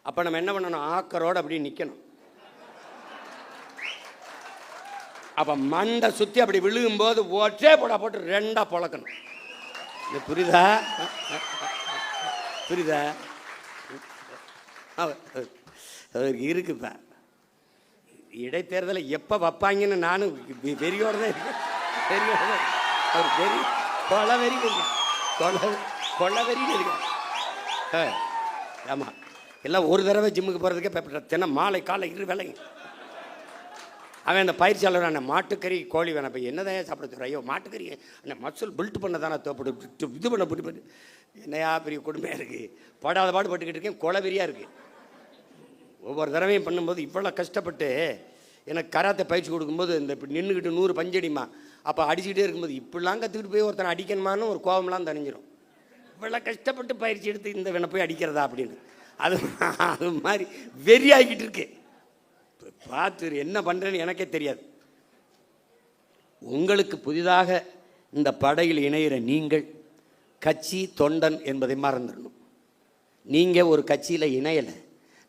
அப்போ நம்ம என்ன பண்ணணும்? ஆக்கரோடு அப்படி நிற்கணும். அப்போ மண்டை சுற்றி அப்படி விழுகும்போது ஒற்றே போட்டு ரெண்டாக பொழக்கணும். இது புரியுதா? புரியுதா? அவருக்கு இருக்குப்ப. இடைத்தேர்தலை எப்போ வைப்பாங்கன்னு நானும் வெறியோட தான் இருக்கேன். வெறியோட தான் அவர் வெறி கொலை வெறி கொலை வெறின்னு இருக்கேன். ஆமாம், எல்லாம் ஒரு தடவை ஜிம்முக்கு போகிறதுக்கே தினம் மாலை காலை இரு வேலைங்க. அவன் அந்த பயிற்சியாளர் அந்த மாட்டுக்கறி கோழி வேணாம். இப்போ என்னதான் சாப்பிட சொல்கிறேன்? ஐயோ மாட்டுக்கறி அந்த மசூல் பில்ட் பண்ண தானே தோப்பிட்டு இது பண்ண பிடிப்பட்டு என்னையா பெரிய கொடுமையாக இருக்குது. படாத பாடு பட்டுக்கிட்டு இருக்கேன். கொலவெறியாக இருக்குது. ஒவ்வொரு தடவையும் பண்ணும்போது இவ்வளோ கஷ்டப்பட்டு எனக்கு கராத்தை பயிற்சி கொடுக்கும்போது இந்த இப்படி நின்றுக்கிட்டு 100 பஞ்சடிமா அப்போ அடிச்சுக்கிட்டே இருக்கும்போது இப்படிலாம் கற்றுக்கிட்டு போய் ஒருத்தனை அடிக்கணுமான்னு ஒரு கோபம்லாம் தணிஞ்சிடும். இவ்வளோ கஷ்டப்பட்டு பயிற்சி எடுத்து இந்த வேணை போய் அடிக்கிறதா அப்படின்னு அது மாதிரி வெறியாகிக்கிட்டு இருக்கு. பார்த்து என்ன பண்ணுறேன்னு எனக்கே தெரியாது. உங்களுக்கு புதிதாக இந்த படையில் இணைகிற நீங்கள் கட்சி தொண்டன் என்பதை மறந்துடணும். நீங்கள் ஒரு கட்சியில் இணையலை,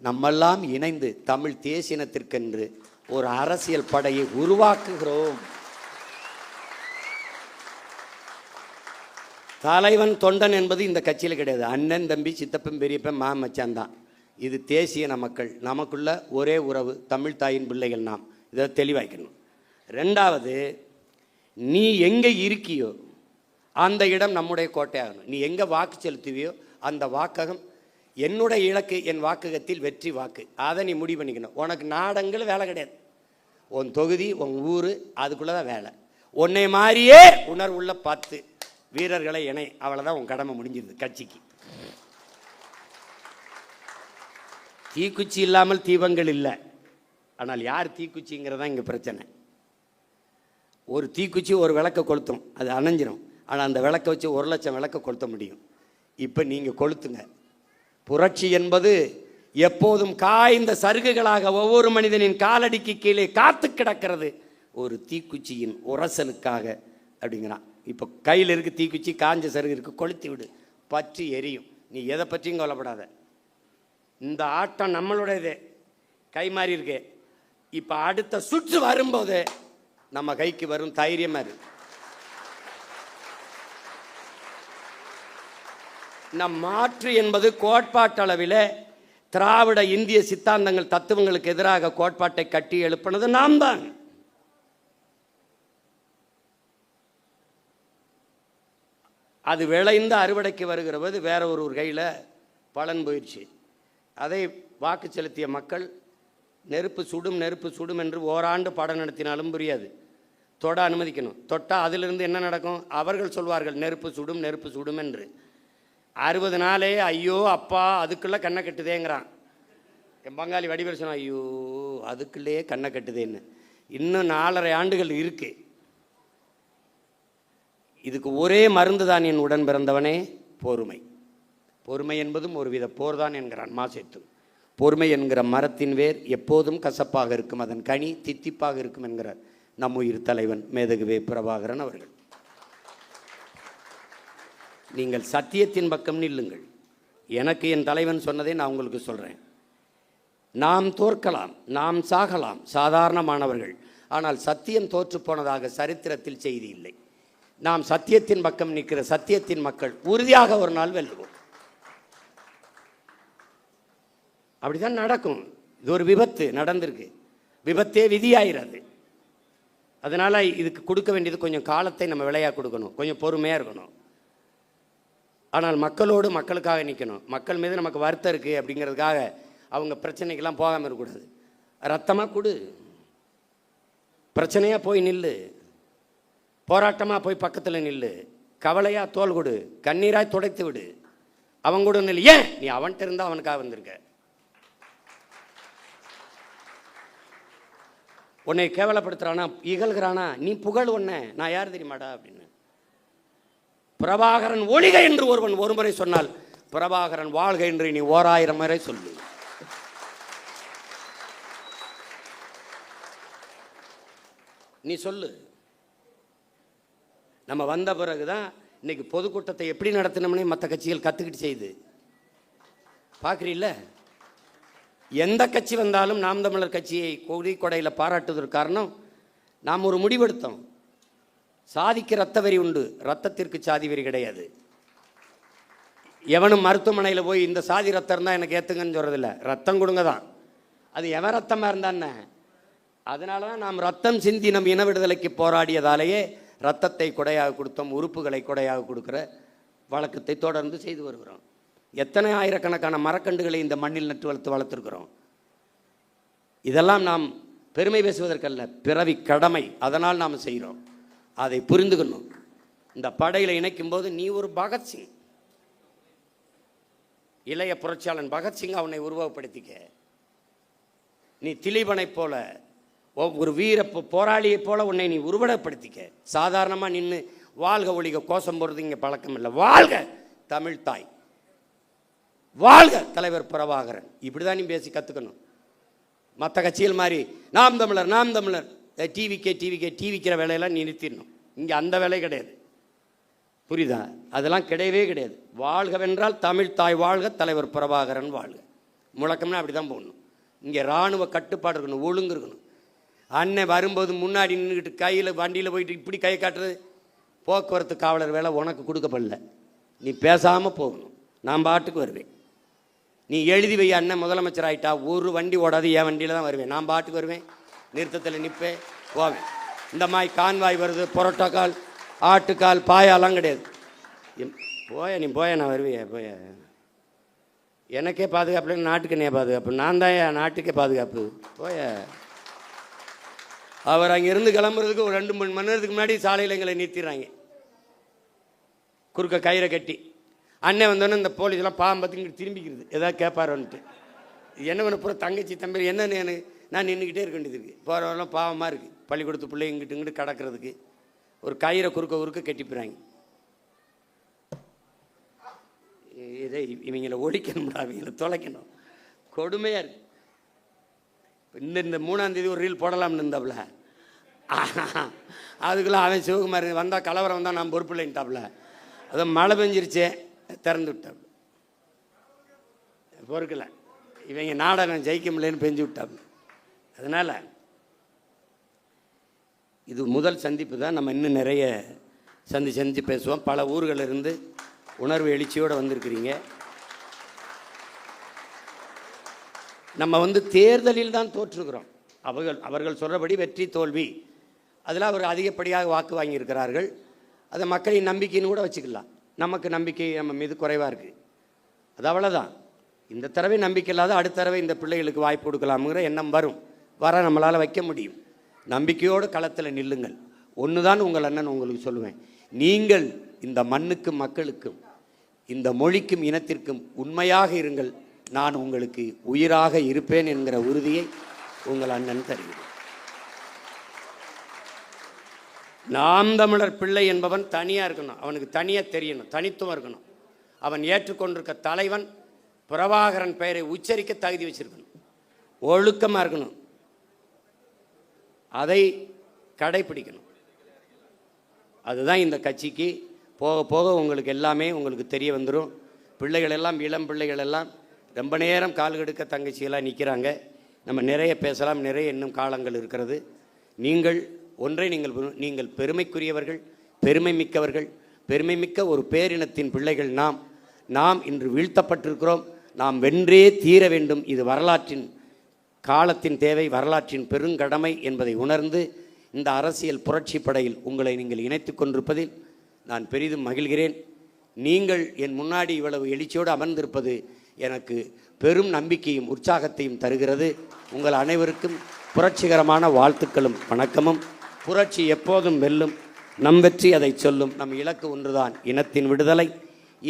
நம்மெல்லாம் இணைந்து தமிழ் தேசியனத்திற்கென்று ஒரு அரசியல் படையை உருவாக்குகிறோம். தலைவன் தொண்டன் என்பது இந்த கட்சியில் கிடையாது. அண்ணன் தம்பி சித்தப்பன் பெரியப்பன் மாமச்சான் தான். இது தேசியன மக்கள், நமக்குள்ள ஒரே உறவு, தமிழ் தாயின் பிள்ளைகள் நாம். இதை தெளிவாக்கணும். ரெண்டாவது, நீ எங்கே இருக்கியோ அந்த இடம் நம்முடைய கோட்டையாகணும். நீ எங்கே வாக்கு செலுத்துவியோ அந்த வாக்ககம் என்னுடைய இலக்கு, என் வாக்ககத்தில் வெற்றி வாக்கு. அதை நீ முடிவு பண்ணிக்கணும். உனக்கு நாடங்கள் வேலை கிடையாது. உன் தொகுதி, உன் ஊர், அதுக்குள்ளே தான் வேலை. உன்னை மாதிரியே உணர்வுள்ள 10 வீரர்களை இணை, அவ்வளோதான் உன் கடமை முடிஞ்சிருது கட்சிக்கு. தீக்குச்சி இல்லாமல் தீபங்கள் இல்லை. ஆனால் யார் தீக்குச்சிங்கிறதா இங்கே பிரச்சனை. ஒரு தீக்குச்சி ஒரு விளக்கை கொளுத்தும், அது அணைஞ்சிரும். ஆனால் அந்த விளக்கை வச்சு 1 லட்சம் விளக்கை கொளுத்த முடியும். இப்போ நீங்கள் கொளுத்துங்க. புரட்சி என்பது எப்போதும் காய்ந்த சருகுகளாக ஒவ்வொரு மனிதனின் காலடிக்கு கீழே காத்து கிடக்கிறது ஒரு தீக்குச்சியின் உரசலுக்காக அப்படிங்கிறான். இப்போ கையில் இருக்குது தீக்குச்சி, காஞ்ச சருகு இருக்குது, கொளுத்தி விடு, பற்றி எரியும். நீ எதை பற்றியும் கவலைப்படாத. இந்த ஆட்டம் நம்மளுடையது, கை மாறி இருக்கு. இப்போ அடுத்த சுற்று வரும்போது நம்ம கைக்கு வரும் தைரியமாக இருக்கு. நம் மாற்று என்பது கோட்பாட்டளவில் திராவிட இந்திய சித்தாந்தங்கள் தத்துவங்களுக்கு எதிராக கோட்பாட்டை கட்டி எழுப்பினது நாம் தான். அது விளைந்த அறுவடைக்கு வருகிற போது வேற ஒரு கையில் பலன் போயிடுச்சு. அதை வாக்கு செலுத்திய மக்கள் நெருப்பு சுடும் நெருப்பு சுடும் என்று ஓராண்டு பாடம் நடத்தினாலும் புரியாது. தொட அனுமதிக்கணும். தொட்டால் அதிலிருந்து என்ன நடக்கும்? அவர்கள் சொல்வார்கள் நெருப்பு சுடும் நெருப்பு சுடும் என்று. 60 நாளே ஐயோ அப்பா அதுக்குள்ளே கண்ணை கட்டுதேங்கிறான். என் பங்காளி வடிவேல் சொன்னான், ஐயோ அதுக்குள்ளேயே கண்ணை கட்டுதேன்னு. இன்னும் 4.5 ஆண்டுகள் இருக்கு. இதுக்கு ஒரே மருந்து தான் என் உடன் பிறந்தவனே, பொறுமை. பொறுமை என்பதும் ஒரு வித போர்தான் என்கிறான் மாசேத்து. பொறுமை என்கிற மரத்தின் வேர் எப்போதும் கசப்பாக இருக்கும், அதன் கனி தித்திப்பாக இருக்கும் என்கிறார் நம் உயிர் தலைவன் மேதகுவே பிரபாகரன் அவர்கள். நீங்கள் சத்தியத்தின் பக்கம் நில்லுங்கள். எனக்கு என் தலைவன் சொன்னதை நான் உங்களுக்கு சொல்கிறேன். நாம் தோற்கலாம், நாம் சாகலாம், சாதாரணமானவர்கள். ஆனால் சத்தியம் தோற்று போனதாக சரித்திரத்தில் செய்தி இல்லை. நாம் சத்தியத்தின் பக்கம் நிற்கிற சத்தியத்தின் மக்கள் உறுதியாக ஒரு நாள் வெல்லுவோம். அப்படிதான் நடக்கும். இது ஒரு விபத்து நடந்திருக்கு, விபத்தே விதியாகிறது. அதனால் இதுக்கு கொடுக்க வேண்டியது கொஞ்சம் காலத்தை நம்ம விலையாக கொடுக்கணும், கொஞ்சம் பொறுமையாக இருக்கணும். ஆனால் மக்களோடு மக்களுக்காக நிற்கணும். மக்கள் மீது நமக்கு வருத்தம் இருக்குது அப்படிங்கிறதுக்காக அவங்க பிரச்சனைக்கெல்லாம் போகாமல் இருக்கக்கூடாது. ரத்தமாக கொடு, பிரச்சனையாக போய் நில்லு, போராட்டமாக போய் பக்கத்தில் நில்லு, கவலையாக தோல் கொடு, கண்ணீராய் துடைத்து விடு, அவன் கூட நில்லு. ஏன் நீ அவன்கிட்ட இருந்தால் அவனுக்காக வந்திருக்க. உன்னை கேவலப்படுத்துறானா, இகழ்கிறானா, நீ புகழ் ஒன்ன, நான் யார் தெரியுமாடா அப்படின்னு. பிரபாகரன் ஒழிக என்று ஒருவன் ஒரு முறை சொன்னால், பிரபாகரன் வாழ்க என்று நீ 1000 முறை சொல்லு. நீ சொல்லு. நம்ம வந்த பிறகுதான் இன்னைக்கு பொதுக்கூட்டத்தை எப்படி நடத்தினோம்னே மற்ற கட்சிகள் கற்றுக்கிட்டு செய்யுது. பார்க்குறீல்ல, எந்த கட்சி வந்தாலும் நாம் தமிழர் கட்சியை கொடையில் பாராட்டுவதற்கு காரணம், நாம் ஒரு முடிவெடுத்தோம். சாதிக்கு ரத்த வெறி உண்டு, ரத்தத்திற்கு சாதி வெறி கிடையாது. எவனும் மருத்துவமனையில் போய் இந்த சாதி ரத்தம் இருந்தால் எனக்கு ஏற்றுங்கன்னு சொல்கிறதில்ல, ரத்தம் கொடுங்க தான். அது எவன் ரத்தமாக இருந்தான்னு. அதனால தான் நாம் ரத்தம் சிந்தி நம் இன விடுதலைக்கு போராடியதாலேயே ரத்தத்தை கொடையாக கொடுத்தோம், உறுப்புகளை கொடையாக கொடுக்குற வழக்கத்தை தொடர்ந்து செய்து வருகிறோம். எத்தனை ஆயிரக்கணக்கான மரக்கண்டுகளை இந்த மண்ணில் நட்டு வளர்த்துருக்கிறோம். இதெல்லாம் நாம் பெருமை பேசுவதற்கல்ல, பிறவி கடமை. அதனால் நாம் செய்கிறோம். அதை புரிந்துக்கணும். இந்த படையில் இணைக்கும் போது நீ ஒரு பகத்சிங், இளைய புரட்சியாளன் பகத்சிங் அவனை உருவகப்படுத்திக்க. நீ திலீபனை போல ஒரு வீர போராளியை போல உன்னை நீ உருவகப்படுத்திக்க. சாதாரணமாக நின்று வாழ்க ஒழிக கோஷம் போடுறது இங்கே பழக்கம் இல்லை. வாழ்க தமிழ் தாய், வாழ்க தலைவர் பிரபாகரன், இப்படிதான் நீ பேசி கற்றுக்கணும். மற்ற கட்சிகள் மாதிரி நாம் தமிழர் நாம் தமிழர் டிவிக்கிற வேலையெல்லாம் நீ நிறுத்திடணும். இங்கே அந்த வேலை கிடையாது, புரியுதா? அதெல்லாம் கிடையவே கிடையாது. வாழ்கவென்றால் தமிழ் தாய் வாழ்க, தலைவர் பிரபாகரன் வாழ்க. முழக்கம்னா அப்படி தான் போடணும். இங்கே இராணுவ கட்டுப்பாடு இருக்கணும், ஒழுங்கு இருக்கணும். அண்ணன் வரும்போது முன்னாடி நின்றுக்கிட்டு கையில் வண்டியில் போயிட்டு இப்படி கை காட்டுறது போக்குவரத்து காவலர் வேலை உனக்கு கொடுக்கப்படல. நீ பேசாமல் போகணும். நான் பாட்டுக்கு வருவேன். நீ எழுதி வை, அண்ணன் முதலமைச்சர் ஆகிட்டா ஒரு வண்டி ஓடாது, என் வண்டியில் தான் வருவேன். நான் பாட்டுக்கு வருவேன், நிறுத்தத்தில் நிற்பேன், போவேன். இந்த மாதிரி கான்வாய் வருது, புரோட்டோக்கால், ஆட்டுக்கால், பாயாலாம் கிடையாது. போய நீ போய, நான் வருவேன். போய எனக்கே பாதுகாப்பு இல்லை, நாட்டுக்கு என்ன பாதுகாப்பு? நான் தான் என் நாட்டுக்கே பாதுகாப்பு. போய அவர் அங்கேருந்து கிளம்புறதுக்கு ஒரு 2-3 மணி நேரத்துக்கு முன்னாடி சாலையில் எங்களை நிறுத்திடுறாங்க, குறுக்க கயிறை கட்டி. அண்ணன் வந்தோன்னே இந்த போலீஸ்லாம் பார்த்துக்கிட்டு திரும்பிக்கிறது, எதாவது கேட்பாரோன்ட்டு. என்ன பண்ண பூரா தங்கச்சி தம்பி என்ன நான் நின்றுக்கிட்டே இருக்க வேண்டியது இருக்குது. போகிறவரெல்லாம் பாவமாக இருக்குது. பள்ளிக்கூடத்து பிள்ளை இங்கிட்டு இங்கிட்டு கிடக்கிறதுக்கு ஒரு கயிறை குறுக்க கட்டிப்பிடுறாங்க. இதை இவங்களை ஒழிக்கணும்டா, இவங்களை தொலைக்கணும். கொடுமையாக இருக்கு. இந்த 3ஆம் தேதி ஒரு ரீல் போடலாம்னு இருந்தாப்புல, அதுக்குள்ளே அவன் சிவகுமார் வந்தால் கலவரம் வந்தால் நான் பொறுப்பு இல்லைன்ட்டாப்புல. அதை மழை பெஞ்சிருச்சே, திறந்து விட்டாப்புல, பொறுக்கலை. இவங்க நாடகம் ஜெயிக்க முடியலன்னு பெஞ்சு விட்டாப்புல. அதனால் இது முதல் சந்திப்பு தான். நம்ம இன்னும் நிறைய சந்திச்சு பேசுவோம். பல ஊர்களிலிருந்து உணர்வு எழுச்சியோடு வந்திருக்கிறீங்க. நம்ம தேர்தலில் தான் தோற்றுக்கிறோம். அவர்கள் சொல்கிறபடி வெற்றி தோல்வி அதில் அவர் அதிகப்படியாக வாக்கு வாங்கியிருக்கிறார்கள். அதை மக்களின் நம்பிக்கைன்னு கூட வச்சுக்கலாம். நமக்கு நம்பிக்கை நம்ம மீது குறைவாக இருக்குது, அது அவ்வளோதான். இந்த தடவை நம்பிக்கை இல்லாத அடுத்த தடவை இந்த பிள்ளைகளுக்கு வாய்ப்பு கொடுக்கலாமுங்கிற எண்ணம் வர நம்மளால் வைக்க முடியும். நம்பிக்கையோடு களத்தில் நில்லுங்கள். ஒன்று தான் உங்கள் அண்ணன் உங்களுக்கு சொல்லுவேன், நீங்கள் இந்த மண்ணுக்கும் மக்களுக்கும் இந்த மொழிக்கும் இனத்திற்கும் உண்மையாக இருங்கள். நான் உங்களுக்கு உயிராக இருப்பேன் என்கிற உறுதியை உங்கள் அண்ணன் தருகிறேன். நாம் தமிழர் பிள்ளை என்பவன் தனியாக இருக்கணும், அவனுக்கு தனியாக தெரியணும், தனித்துவம் இருக்கணும். அவன் ஏற்றுக்கொண்டிருக்க தலைவன் பிரபாகரன் பெயரை உச்சரிக்க தகுதி வச்சிருக்கணும், ஒழுக்கமாக இருக்கணும், அதை கடைப்பிடிக்கணும். அதுதான் இந்த கட்சிக்கு போக போக உங்களுக்கு எல்லாமே உங்களுக்கு தெரிய வந்துடும். பிள்ளைகள் எல்லாம், இளம் பிள்ளைகள் எல்லாம் ரொம்ப நேரம் கால் கெடுக்க தங்கச்சியெல்லாம் நிற்கிறாங்க. நம்ம நிறைய பேசலாம், நிறைய இன்னும் காலங்கள் இருக்கிறது. நீங்கள் பெருமைக்குரியவர்கள், பெருமை மிக்கவர்கள், பெருமை மிக்க ஒரு பேரினத்தின் பிள்ளைகள். நாம் இன்று வீழ்த்தப்பட்டிருக்கிறோம். நாம் வென்றே தீர வேண்டும். இது வரலாற்றின் காலத்தின் தேவை, வரலாற்றின் பெருங்கடமை என்பதை உணர்ந்து இந்த அரசியல் புரட்சி படையில் உங்களை நீங்கள் இணைத்து கொண்டிருப்பதில் நான் பெரிதும் மகிழ்கிறேன். நீங்கள் என் முன்னாடி இவ்வளவு எழுச்சியோடு அமர்ந்திருப்பது எனக்கு பெரும் நம்பிக்கையும் உற்சாகத்தையும் தருகிறது. உங்கள் அனைவருக்கும் புரட்சிகரமான வாழ்த்துக்களும் வணக்கமும். புரட்சி எப்போதும் வெல்லும், நம் வெற்றி அதை சொல்லும். நம் இலக்கு ஒன்றுதான், இனத்தின் விடுதலை.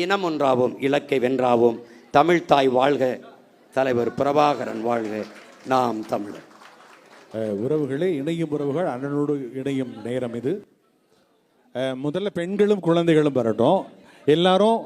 இனம் ஒன்றாவோம், இலக்கை வென்றாவோம். தமிழ் தாய் வாழ்க, தலைவர் பிரபாகரன் வாழ்க, நாம் தமிழர். உறவுகளே, இணையும் உறவுகள், அண்ணனோடு இணையும் நேரம் இது. முதல்ல பெண்களும் குழந்தைகளும் வரட்டும். எல்லாரும்